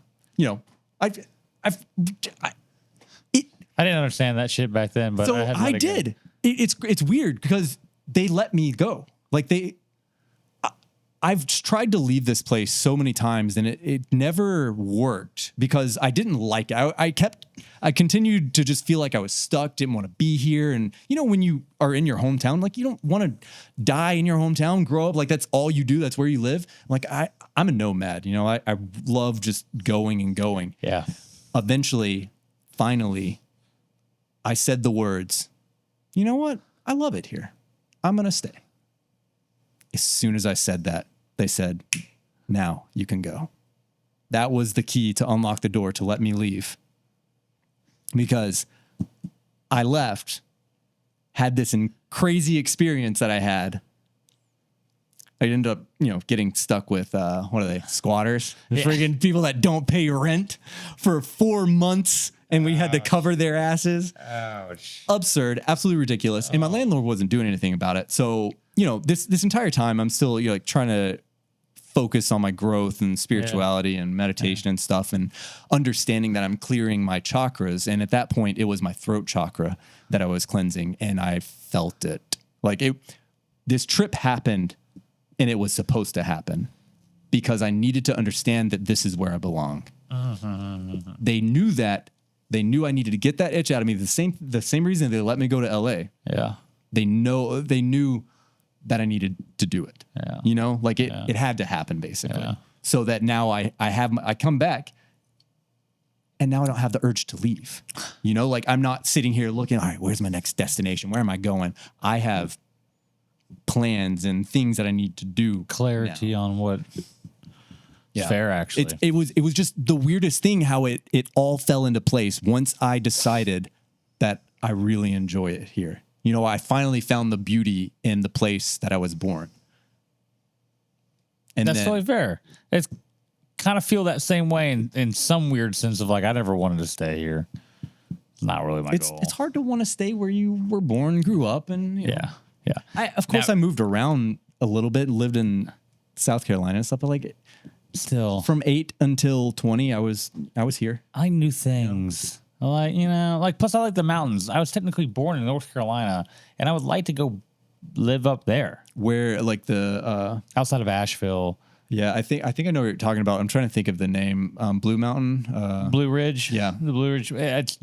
didn't understand that shit back then, but so I did. It's weird because they let me go. Like I've tried to leave this place so many times, and it never worked because I didn't like it. I continued to just feel like I was stuck, didn't want to be here. And when you are in your hometown, like you don't want to die in your hometown, grow up, like that's all you do. That's where you live. Like I'm a nomad, I love just going and going. Yeah. Eventually, finally, I said the words, you know what? I love it here. I'm going to stay. As soon as I said that, they said, now you can go. That was the key to unlock the door to let me leave. Because I left, had this crazy experience that I had. I ended up, getting stuck with, what are they, squatters? Friggin' people that don't pay rent for 4 months, and we had to cover their asses. Ouch. Absurd, absolutely ridiculous. And my landlord wasn't doing anything about it. So, this entire time I'm still, trying to focus on my growth and spirituality and meditation and stuff, and understanding that I'm clearing my chakras. And at that point, it was my throat chakra that I was cleansing, and I felt it. Like this trip happened, and it was supposed to happen because I needed to understand that this is where I belong. They knew that. They knew I needed to get that itch out of me. The same reason they let me go to LA. Yeah. They knew that I needed to do it. Yeah. It had to happen basically. Yeah. So that now I come back, and now I don't have the urge to leave. I'm not sitting here looking, all right, where's my next destination? Where am I going? I have plans and things that I need to do. Clarity on what. Yeah. Fair, actually. It was just the weirdest thing how it all fell into place once I decided that I really enjoy it here. I finally found the beauty in the place that I was born. And that's totally fair. It's kind of feel that same way in some weird sense of like, I never wanted to stay here. It's not really my goal. It's hard to want to stay where you were born, grew up, and you know. Yeah. Of course, I moved around a little bit, lived in South Carolina and stuff, but like Still, from 8 until 20, I was here. I knew things. Like, you know, like, plus I like the mountains. I was technically born in North Carolina, and I would like to go live up there. Where, like, the outside of Asheville. Yeah, I think I know what you're talking about. I'm trying to think of the name. Blue Mountain. Blue Ridge. Yeah. The Blue Ridge. It's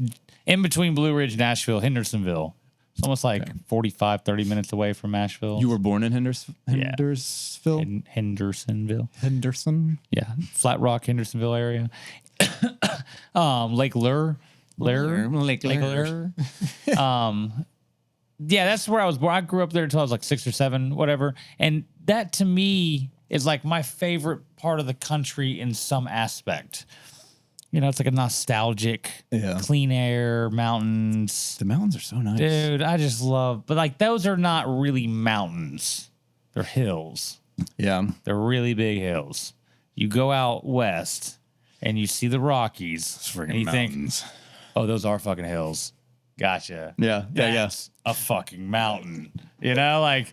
in between Blue Ridge and Asheville, Hendersonville. It's almost like 45, 30 minutes away from Asheville. You were born in Hendersonville? Hendersonville. Henderson? Yeah. Flat Rock, Hendersonville area. Lake Lure. Lake Lure. Yeah, that's where I was born. I grew up there until I was like 6 or 7, whatever. And that to me is like my favorite part of the country in some aspect. You know, it's like a nostalgic, clean air, mountains. The mountains are so nice. Dude, I just love, but like those are not really mountains. They're hills. Yeah. They're really big hills. You go out west and you see the Rockies. And you mountains. think, oh, those are fucking hills. Gotcha. Yeah. That's a fucking mountain. You know, like,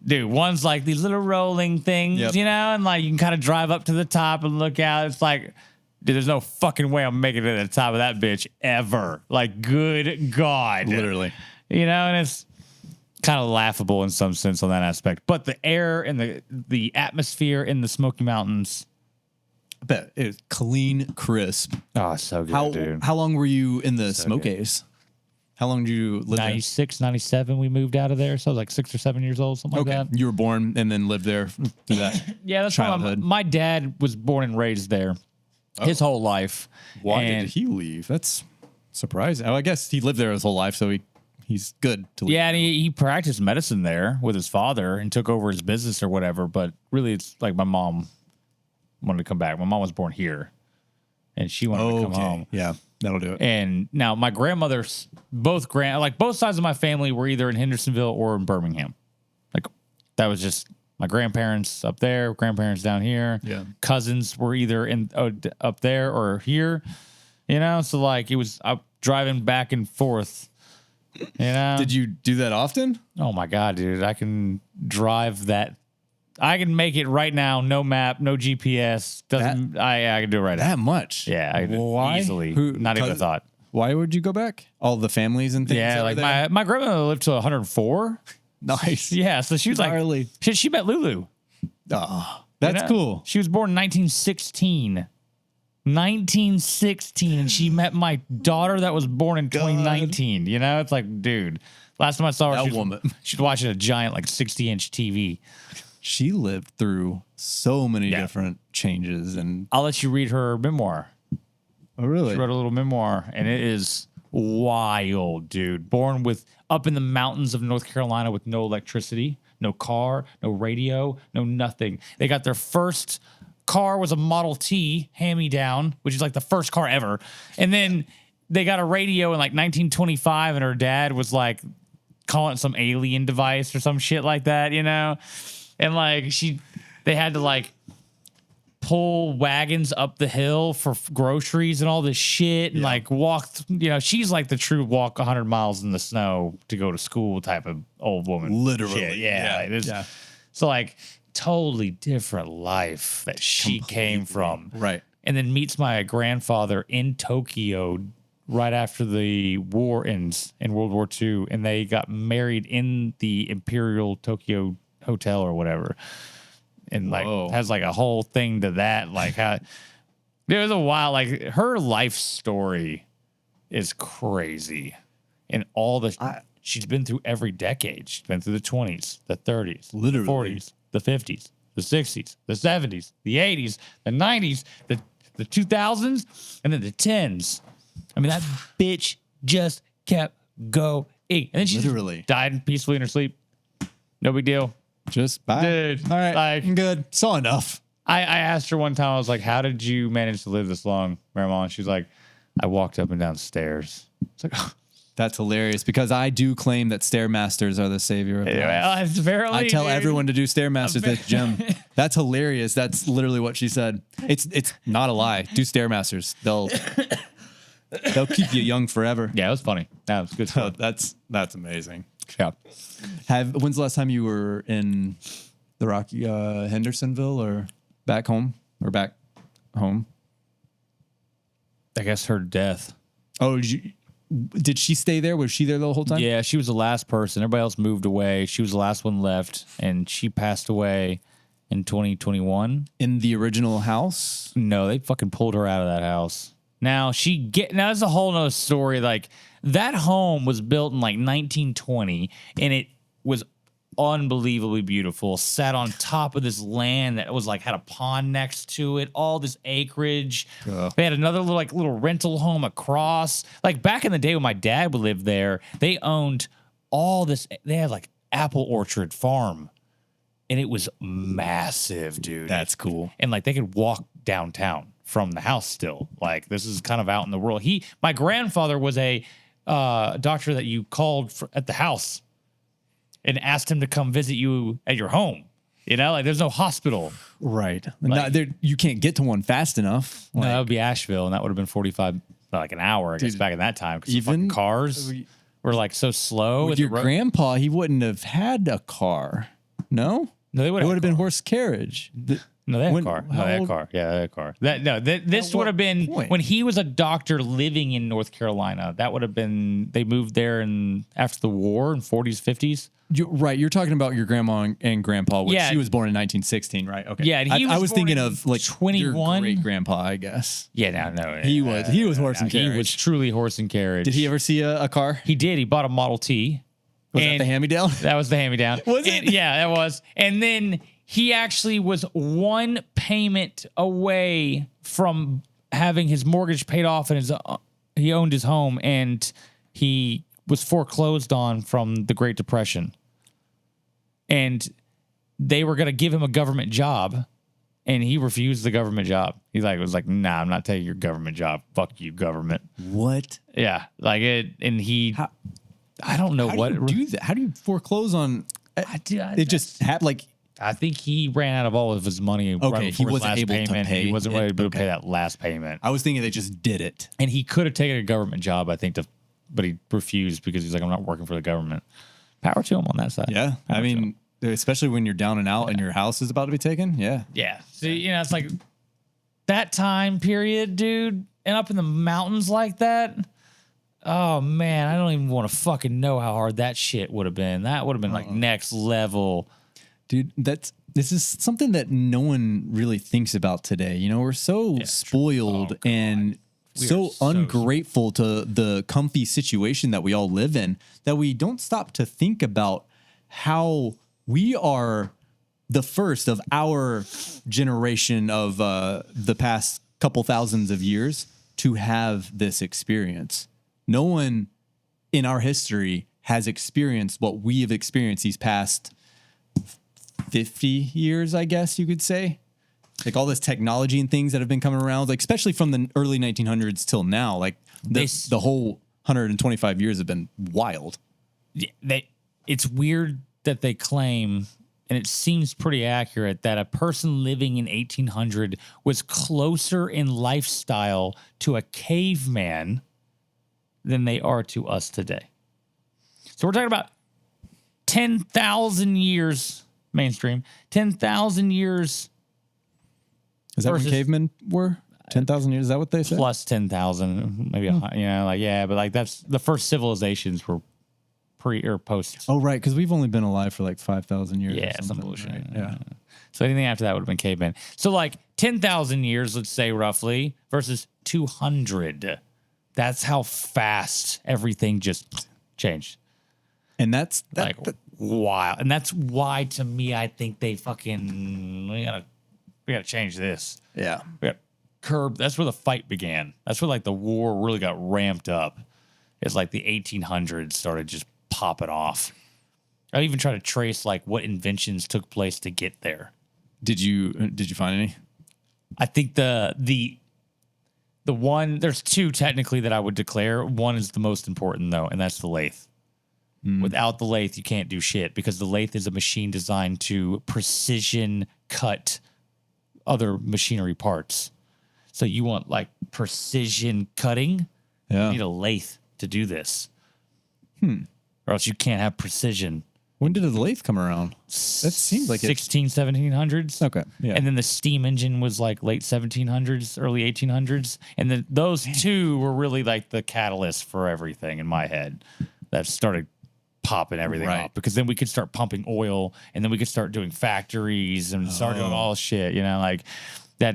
dude, one's like these little rolling things, you know, and like you can kind of drive up to the top and look out. It's like, dude, there's no fucking way I'm making it to the top of that bitch ever. Like, good God. Literally. You know, and it's kind of laughable in some sense on that aspect. But the air and the atmosphere in the Smoky Mountains. I bet it's clean, crisp. Oh, so good, dude. How long were you in the Smokies? How long did you live 96, 97, we moved out of there. So I was like 6 or 7 years old, something like that. You were born and then lived there through that. Yeah, that's childhood. My dad was born and raised there his whole life. Why did he leave? That's surprising. Oh, I guess he lived there his whole life, so he's good to leave. Yeah, and he practiced medicine there with his father and took over his business or whatever. But really, it's like my mom wanted to come back. My mom was born here, and she wanted to come home. Yeah, that'll do it. And now my grandmother's both sides of my family were either in Hendersonville or in Birmingham. Like that was just my grandparents up there, grandparents down here. Yeah, cousins were either up there or here. You know, so like it was up driving back and forth. You know, did you do that often? Oh my God, dude! I can drive that. I can make it right now. No map, no GPS. I can do it right now. That much? Yeah, I Why? Easily. Not even a thought. Why would you go back? All the families and things. Yeah, like my grandmother lived to 104. Nice. Yeah, so she was gnarly. Like she met Lulu. Oh, that's cool. She was born in 1916. 1916, and she met my daughter that was born in 2019. You know, it's like, dude. Last time I saw her, she's watching a giant like 60-inch TV. She lived through so many different changes, and I'll let you read her memoir. Oh, really? She wrote a little memoir, and it is wild, dude. Born up in the mountains of North Carolina with no electricity, no car, no radio, no nothing. They got their first car was a Model T hand-me-down, which is like the first car ever. And then they got a radio in like 1925, and her dad was like calling it some alien device or some shit like that, you know? And like they had to like pull wagons up the hill for groceries and all this shit and like walk, you know, she's like the true walk 100 miles in the snow to go to school type of old woman. Literally. Shit. Yeah. So like totally different life that she came from. Right. And then meets my grandfather in Tokyo right after the war ends in World War II. And they got married in the Imperial Tokyo Hotel or whatever. And like has like a whole thing to that. Like how there was a while, like her life story is crazy. And all she's been through every decade. She's been through the 20s, the 30s, literally the 40s, the 50s, the 60s, the 70s, the 80s, the 90s, the 2000s, and then the 10s. I mean, that bitch just kept going. And then she literally died peacefully in her sleep. No big deal. Just bye. Dude. All right. Like, good. Saw enough. I asked her one time, I was like, how did you manage to live this long, Grandma? And she's like, I walked up and down stairs. It's like, That's hilarious because I do claim that Stairmasters are the savior of life. Well, it's barely, I tell dude. everyone to do Stairmasters at the gym. That's hilarious. That's literally what she said. It's not a lie. Do Stairmasters. They'll keep you young forever. Yeah, it was funny. That was good So stuff. that's amazing. Yeah. When's the last time you were in the Rocky Hendersonville or back home? I guess her death. Oh, did she stay there? Was she there the whole time? Yeah, she was the last person. Everybody else moved away. She was the last one left, and she passed away in 2021. In the original house? No, they fucking pulled her out of that house. Now that's a whole nother story. Like, that home was built in like 1920, and it was unbelievably beautiful. Sat on top of this land that was like had a pond next to it, all this acreage. They had another little rental home across. Like, back in the day when my dad would live there, they owned all this. They had like apple orchard farm, and it was massive, dude. That's cool. And like they could walk downtown from the house still. Like, this is kind of out in the world. My grandfather was a doctor that you called at the house and asked him to come visit you at your home. You know, like, there's no hospital. Right. You can't get to one fast enough. No, that would be Asheville, and that would have been 45, like an hour, I guess, back in that time. Because even cars were like so slow. With your grandpa, he wouldn't have had a car. No? No, they would have been horse carriage. No, they had a car. No, they had a car. Yeah, they had a car. This would have been when he was a doctor living in North Carolina. That would have been, they moved there after the war in 40s, 50s. You're talking about your grandma and grandpa, which she was born in 1916, right? Okay. Yeah, and I was thinking of like 21. Your great grandpa, I guess. Yeah, no. He was horse and carriage. He was truly horse and carriage. Did he ever see a car? He did. He bought a Model T. Was that the hand-me-down? That was the hand-me-down. Was it? Yeah, that was. And then he actually was one payment away from having his mortgage paid off, and he owned his home, and he was foreclosed on from the Great Depression. And they were going to give him a government job, and he refused the government job. He was like, nah, I'm not taking your government job. Fuck you, government. What? Yeah, like it. And I don't know what. How do you do that? How do you foreclose on? It just happened. Like, I think he ran out of all of his money. Okay, right he before his wasn't last able payment. to pay. He wasn't able to pay that last payment. I was thinking they just did it, and he could have taken a government job, I think, but he refused because he's like, I'm not working for the government. Power to him on that side. Yeah, I mean, especially when you're down and out and your house is about to be taken. Yeah, yeah. So it's like that time period, dude, and up in the mountains like that. Oh man, I don't even want to fucking know how hard that shit would have been. That would have been like next level. Dude, this is something that no one really thinks about today. You know, we're so spoiled and so ungrateful to the comfy situation that we all live in that we don't stop to think about how we are the first of our generation of the past couple thousands of years to have this experience. No one in our history has experienced what we have experienced these past 50 years, I guess you could say. Like all this technology and things that have been coming around, like especially from the early 1900s till now, like the whole 125 years have been wild. It's weird that they claim, and it seems pretty accurate, that a person living in 1800 was closer in lifestyle to a caveman than they are to us today. So we're talking about 10,000 years mainstream, 10,000 years. Is that when cavemen were? 10,000 years? Is that what they said? Plus 10,000, maybe, but like that's the first civilizations were pre or post. Oh, right. Because we've only been alive for like 5,000 years. Yeah, some bullshit. Right? Yeah. So anything after that would have been cavemen. So like 10,000 years, let's say roughly, versus 200. That's how fast everything just changed. And that's wild. And that's why, to me, I think we gotta change this. Yeah. We got curb. That's where the fight began. That's where like the war really got ramped up. It's like the 1800s started just popping off. I even try to trace like what inventions took place to get there. Did you find any? I think the There's two technically that I would declare. One is the most important though, and that's the lathe. Without the lathe, you can't do shit because the lathe is a machine designed to precision cut other machinery parts. So you want like precision cutting. Yeah. You need a lathe to do this. Or else you can't have precision. When did the lathe come around? That seems like 1700s. Okay. Yeah. And then the steam engine was like late 1700s, early 1800s. And then those two were really like the catalyst for everything in my head that started popping everything up, because then we could start pumping oil and then we could start doing factories and start doing all shit, like that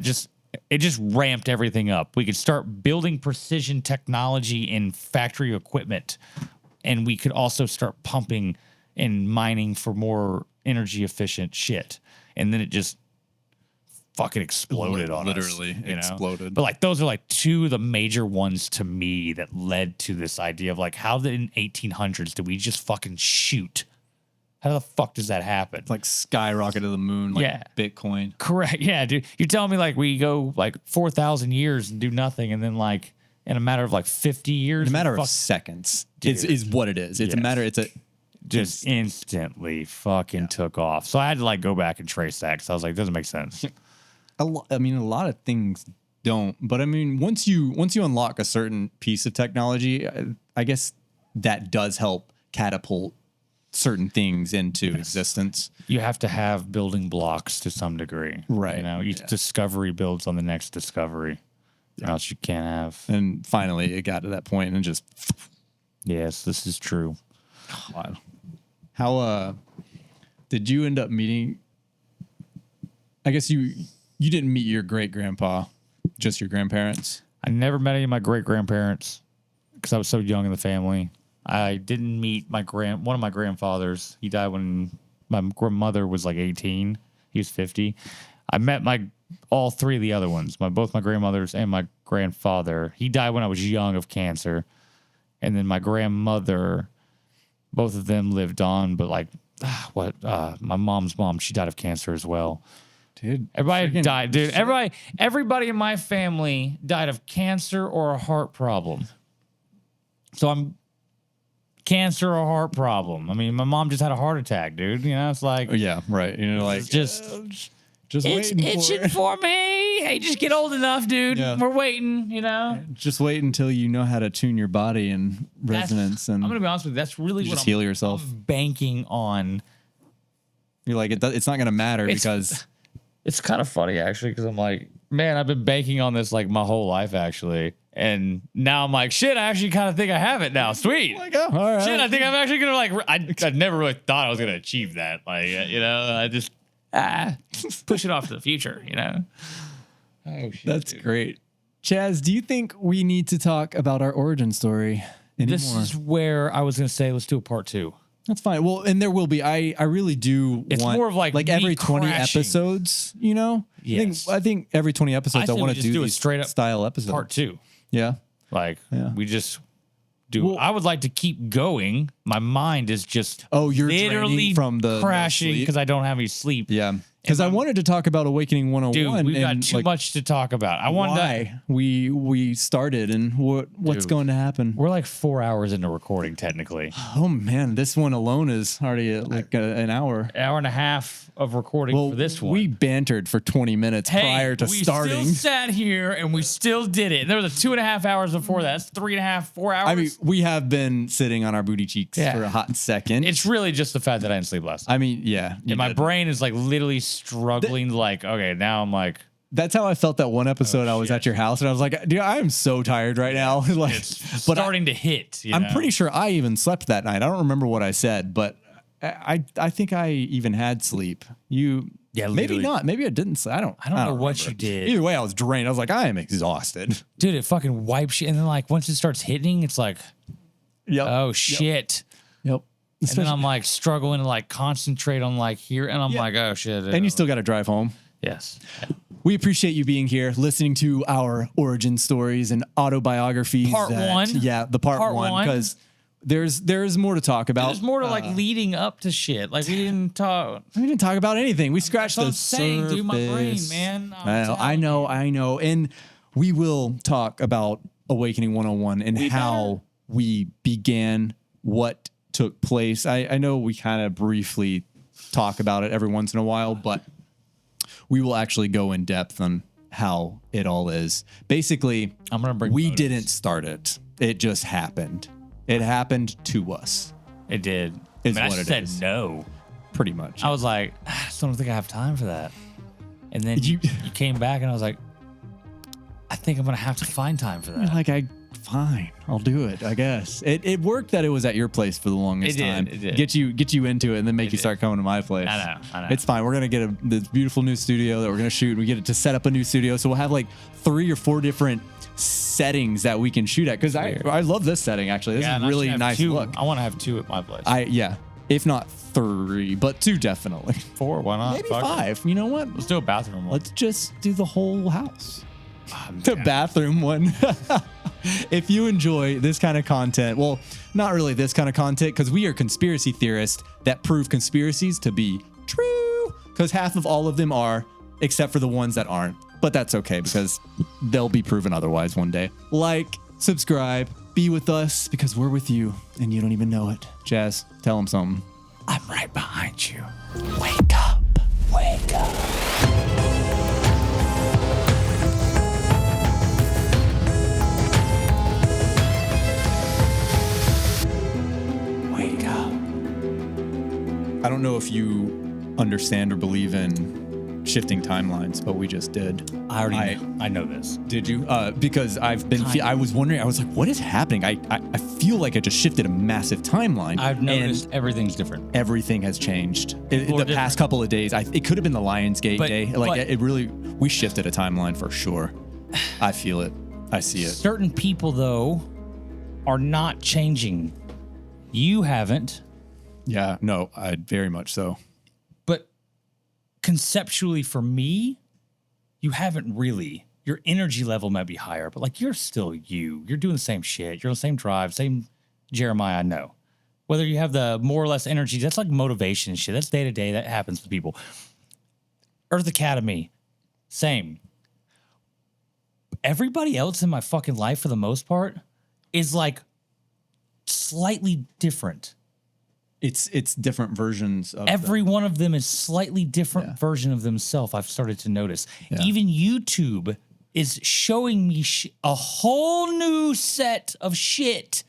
it just ramped everything up. We could start building precision technology in factory equipment, and we could also start pumping and mining for more energy efficient shit. And then it just fucking exploded on us. Literally exploded. But like those are like two of the major ones to me that led to this idea of like, how in 1800s do we just fucking shoot? How the fuck does that happen? It's like skyrocket to the moon, like Bitcoin. Correct. Yeah, dude. You're telling me like we go like 4,000 years and do nothing, and then like in a matter of like 50 years, In a matter of seconds, is what it is. It's a matter. Just instantly fucking took off. So I had to like go back and trace that because I was like, doesn't make sense. a lot of things don't. But I mean, once you unlock a certain piece of technology, I guess that does help catapult certain things into existence. You have to have building blocks to some degree. Right. Each discovery builds on the next discovery. Or else you can't have. And finally, it got to that point and just. Yes, this is true. Wow. How did you end up meeting? I guess you didn't meet your great grandpa, just your grandparents. I never met any of my great grandparents because I was so young in the family. I didn't meet one of my grandfathers. He died when my grandmother was like 18. He was 50. I met all three of the other ones, both my grandmothers and my grandfather. He died when I was young of cancer. And then my grandmother, both of them lived on, but like, my mom's mom, she died of cancer as well. Dude, everybody died, dude. Everybody in my family died of cancer or a heart problem. So I'm cancer or heart problem. I mean, my mom just had a heart attack, dude. It's like, yeah, right. Like it's just it's itching for me. Hey, just get old enough, dude. Yeah. We're waiting. Just wait until you know how to tune your body and resonance. And I'm gonna be honest with you. That's really what just heal yourself. I'm banking on. You're like, it's not gonna matter because. It's kind of funny actually, because I'm like, man, I've been banking on this like my whole life actually, and now I'm like, shit, I actually kind of think I have it now. Sweet. Like, oh, all right. Shit, I think I'm actually gonna like. I never really thought I was gonna achieve that. Like, I just push it off to the future. Oh shit, that's great. Chaz, do you think we need to talk about our origin story anymore? This is where I was gonna say, let's do a part 2. That's fine. Well, and there will be. I really do. It's want, more of like every 20 crashing. episodes. Yes. I think every 20 episodes, I want to do a these straight up style episodes. part 2. Yeah. Like we just do. Well, I would like to keep going. My mind is just you're literally draining from the crashing because I don't have any sleep. Yeah. Because I wanted to talk about Awakening 101. Dude, we've got too much to talk about. I wanted why we started and what's going to happen. We're like 4 hours into recording technically. Oh man, this one alone is already like an hour. Hour and a half of recording for this one. We bantered for 20 minutes prior to starting. We still sat here and we still did it. And there was 2.5 hours before that. That's 3.5, 4 hours. I mean, we have been sitting on our booty cheeks for a hot second. It's really just the fact that I didn't sleep last night. I mean, yeah. And my brain is like literally struggling okay, now I'm like, that's how I felt that one episode. I was at your house and I was like, dude, I am so tired right now. Like, it's starting to hit. I'm pretty sure I even slept that night. I don't remember what I said, but I think I even had sleep. Maybe not. Maybe I didn't sleep. I don't know what remember. You did. Either way, I was drained. I was like, I am exhausted. Dude, it fucking wipes you. And then like once it starts hitting, it's like, oh shit. Yep. And then I'm like struggling to like concentrate on like here. And I'm like, oh shit. And you still got to drive home. Yes. We appreciate you being here, listening to our origin stories and autobiographies. Part 1. Yeah, the part one. Because there's more to talk about. There's more to like leading up to shit. Like we didn't talk. We didn't talk about anything. We scratched the surface. Dude, my brain, man. I know. And we will talk about Awakening 101 and how we began, what took place. I know we kind of briefly talk about it every once in a while, but we will actually go in depth on how it all is. Basically, I'm gonna bring we photos. didn't start it. It just happened. It happened to us. It did. Is I what it said is. no. Pretty much. I was like, I just don't think I have time for that. And then you came back, and I was like, I think I'm gonna have to find time for that. Like, fine, I'll do it, I guess. It worked that it was at your place for the longest time. It did. Get you into it and then make you start coming to my place. I know. It's fine. We're going to get this beautiful new studio that we're going to shoot. We get it to set up a new studio. So we'll have like 3 or 4 different settings that we can shoot at. Because I love this setting, actually. This is really nice look. I want to have 2 at my place. If not 3, but 2 definitely. 4, why not? Maybe 5. You know what? Let's do a bathroom one. Let's just do the whole house. The bathroom one. If you enjoy this kind of content, well, not really this kind of content, because we are conspiracy theorists that prove conspiracies to be true, because half of all of them are, except for the ones that aren't. But that's okay, because they'll be proven otherwise one day. Like, subscribe, be with us, because we're with you, and you don't even know it. Jazz, tell them something. I'm right behind you. Wake up. Wake up. I don't know if you understand or believe in shifting timelines, but we just did. I know this. Did you? Because I've been. I was wondering. I was like, what is happening? I feel like I just shifted a massive timeline. I've noticed everything's different. Everything has changed. The past couple of days, it could have been the Lionsgate day. It really. We shifted a timeline for sure. I feel it. I see it. Certain people, though, are not changing. You haven't. Yeah, no, very much so. But conceptually for me, you haven't really. Your energy level might be higher, but like you're still you. You're doing the same shit. You're on the same drive, same Jeremiah I know. Whether you have the more or less energy, that's like motivation and shit. That's day to day. That happens with people. Earth Academy, same. Everybody else in my fucking life, for the most part, is like slightly different. It's different versions of every one of them is slightly different version of themselves. I've started to notice. Yeah. Even YouTube is showing me a whole new set of shit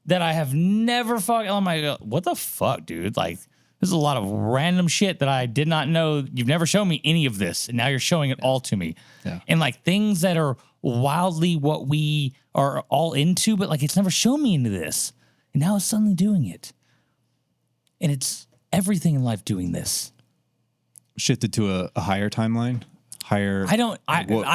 that I have never fucking. I'm like, what the fuck, dude? Like, this is a lot of random shit that I did not know. You've never shown me any of this, and now you're showing it all to me. Yeah. And like things that are wildly what we are all into, but like it's never shown me into this, and now it's suddenly doing it. And it's everything in life doing this. Shifted to a higher timeline, higher. I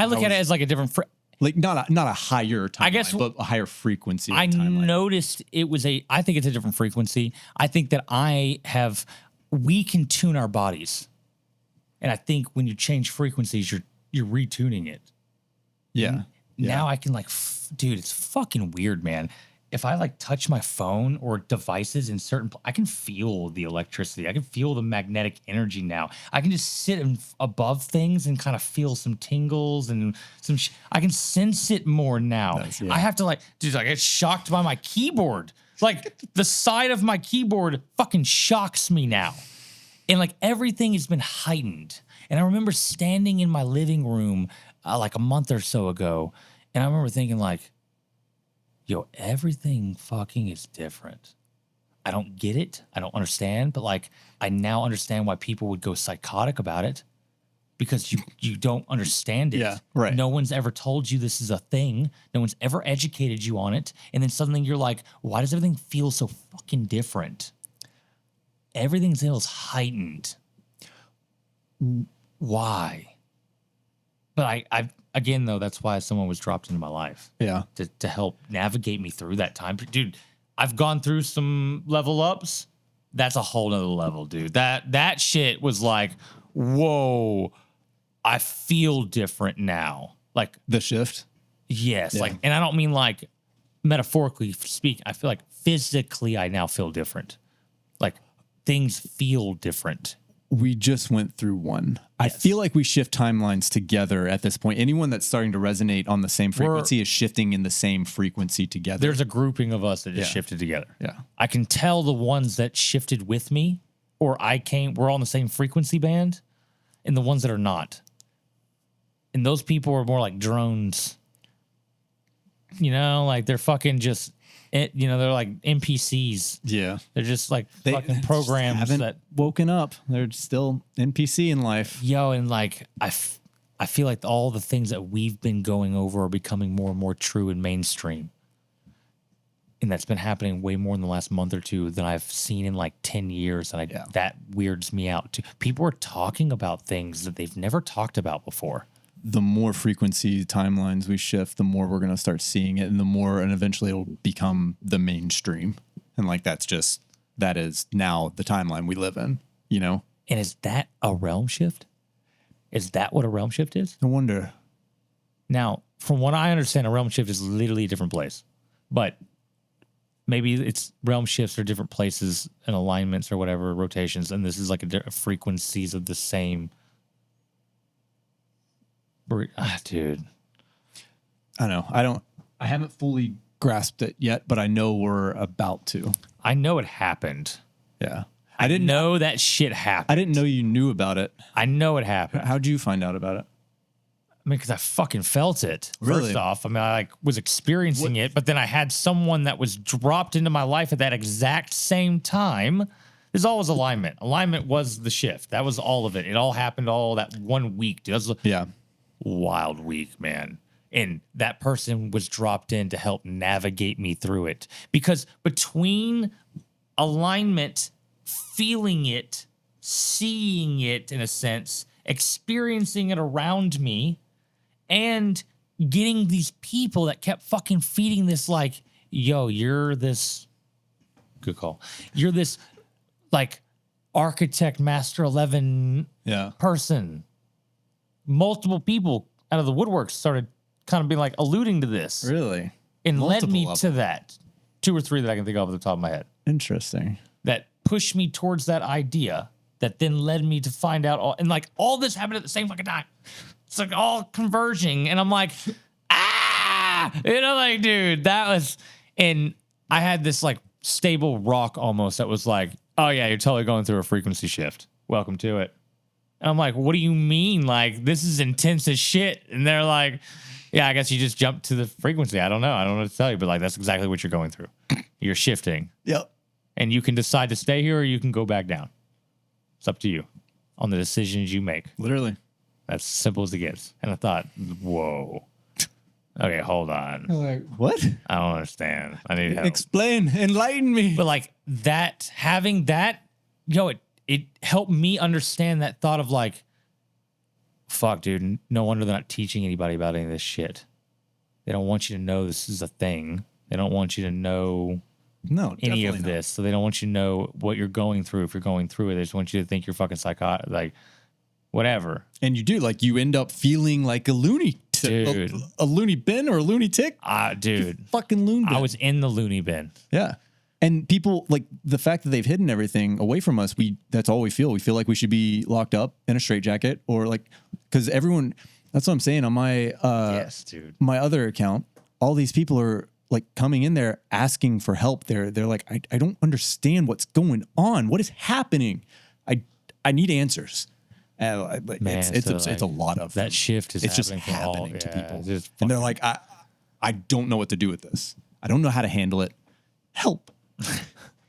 look at it as like a different, like not a higher timeline, I guess, but a higher frequency. Of I timeline. noticed it was I think it's a different frequency. I think that we can tune our bodies. And I think when you change frequencies, you're retuning it. Yeah. Now I can dude, it's fucking weird, man. If I like touch my phone or devices in certain, I can feel the electricity. I can feel the magnetic energy now. I can just sit above things and kind of feel some tingles and I can sense it more now. I have to dude, I get shocked by my keyboard. Like the side of my keyboard fucking shocks me now. And like everything has been heightened. And I remember standing in my living room like a month or so ago. And I remember thinking like, yo, everything fucking is different. I don't get it. I don't understand. But like, I now understand why people would go psychotic about it because you don't understand it. Yeah, right. No one's ever told you this is a thing. No one's ever educated you on it. And then suddenly you're like, why does everything feel so fucking different? Everything feels heightened. Why? But I again, though, that's why someone was dropped into my life. Yeah. To help navigate me through that time. Dude, I've gone through some level ups. That's a whole nother level, dude. That shit was like, whoa, I feel different now. Like the shift? Yes. Yeah. Like, and I don't mean like metaphorically speaking. I feel like physically I now feel different. Like things feel different. We just went through one. I feel like we shift timelines together at this point. Anyone that's starting to resonate on the same frequency is shifting in the same frequency together. There's a grouping of us that just shifted together. Yeah. I can tell the ones that shifted with me or we're all in the same frequency band, and the ones that are not. And those people are more like drones. You know, like they're fucking just, they're like NPCs. Yeah. They're just like fucking programs haven't that woken up. They're still NPC in life. Yo, and like I feel like all the things that we've been going over are becoming more and more true and mainstream. And that's been happening way more in the last month or two than I've seen in like 10 years. And that weirds me out too. People are talking about things that they've never talked about before. The more frequency timelines we shift, the more we're going to start seeing it, and and eventually it'll become the mainstream. And like, that is now the timeline we live in, you know? And is that a realm shift? Is that what a realm shift is? I wonder. Now, from what I understand, a realm shift is literally a different place, but maybe it's realm shifts are different places and alignments or whatever, rotations. And this is like a frequencies of the same. Dude, I know. I haven't fully grasped it yet, but I know we're about to. I know it happened. Yeah. I didn't know that shit happened. I didn't know you knew about it. I know it happened. How'd you find out about it? I mean, because I fucking felt it. Really? First off, I mean, I was experiencing it, but then I had someone that was dropped into my life at that exact same time. There's always alignment. Alignment was the shift. That was all of it. It all happened all that 1 week, dude. That was wild week, man. And that person was dropped in to help navigate me through it. Because between alignment, feeling it, seeing it in a sense, experiencing it around me, and getting these people that kept fucking feeding this like, yo, you're this, good call. You're this like architect master 11 person. Multiple people out of the woodwork started kind of being like alluding to this. Really? And Multiple led me levels. to that. 2 or 3 that I can think of at the top of my head. Interesting. That pushed me towards that idea that then led me to find out all, and like all this happened at the same fucking time. It's like all converging. And I'm like, like, dude, that was, and I had this like stable rock almost that was like, oh yeah, you're totally going through a frequency shift. Welcome to it. And I'm like, what do you mean? Like, this is intense as shit. And they're like, yeah, I guess you just jumped to the frequency. I don't know what to tell you, but like, that's exactly what you're going through. You're shifting. Yep. And you can decide to stay here or you can go back down. It's up to you on the decisions you make. Literally. That's as simple as it gets. And I thought, whoa. Okay, hold on. Like, what? I don't understand. I need help. Explain. Enlighten me. But like that, having that, it helped me understand that thought of like, fuck, dude, no wonder they're not teaching anybody about any of this shit. They don't want you to know this is a thing. They don't want you to know any of this. So they don't want you to know what you're going through if you're going through it. They just want you to think you're fucking psychotic, like whatever. And you do, like, you end up feeling like a loony Dude. A loony bin or a loony tick. Dude. Fucking loony bin. I was in the loony bin. Yeah. And people, like, the fact that they've hidden everything away from us, that's all we feel. We feel like we should be locked up in a straitjacket, or like, because everyone, that's what I'm saying on my, yes, dude. My other account, all these people are like coming in there asking for help. They're like, I don't understand what's going on. What is happening? I need answers. Man, it's a lot of that shift is just happening to people, and they're like, I don't know what to do with this. I don't know how to handle it. Help.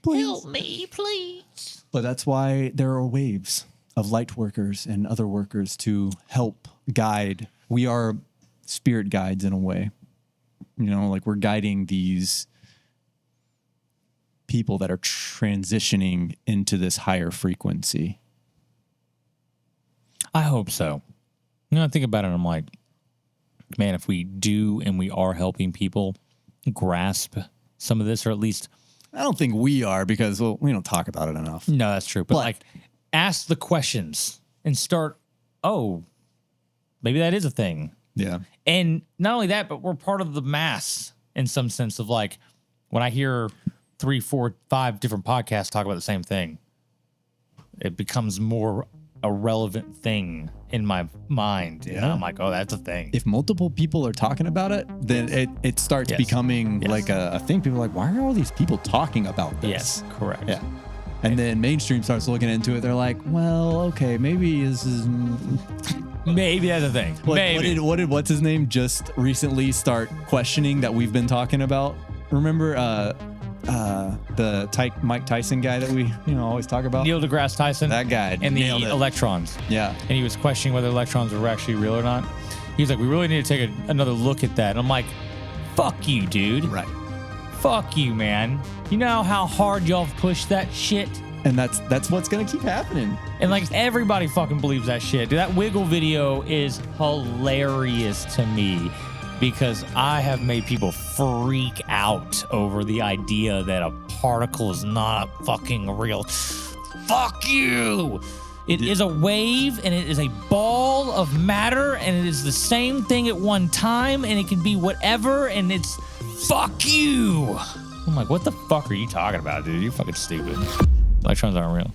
Please. Help me, please. But that's why there are waves of light workers and other workers to help guide. We are spirit guides in a way. You know, like, we're guiding these people that are transitioning into this higher frequency. I hope so. You know, I think about it and I'm like, man, if we do and we are helping people grasp some of this, or at least, I don't think we are, because, well, we don't talk about it enough. no, that's true. But like, ask the questions and start, oh, maybe that is a thing. Yeah. And not only that, but we're part of the mass in some sense of like, when I hear 3, 4, 5 different podcasts talk about the same thing, it becomes more a relevant thing in my mind. And I'm like, oh, that's a thing. If multiple people are talking about it, then it starts becoming like a thing. People are like, why are all these people talking about this? Yes, correct. Yeah. And then mainstream starts looking into it. They're like, well, okay, maybe this is... Maybe that's a thing. Maybe. What did what's his name just recently start questioning that we've been talking about? Remember the Mike Tyson guy that we always talk about? Neil deGrasse Tyson. That guy. And the electrons. Yeah. And he was questioning whether electrons were actually real or not. He was like, we really need to take another look at that. And I'm like, fuck you, dude. Right. Fuck you, man. You know how hard y'all have pushed that shit? And that's what's gonna keep happening. And like everybody fucking believes that shit. Dude, that Wiggle video is hilarious to me because I have made people freak out over the idea that a particle is not fucking real. Fuck you! It is a wave and it is a ball of matter and it is the same thing at one time and it can be whatever and it's fuck you! I'm like, what the fuck are you talking about, dude? You're fucking stupid. Electrons aren't real.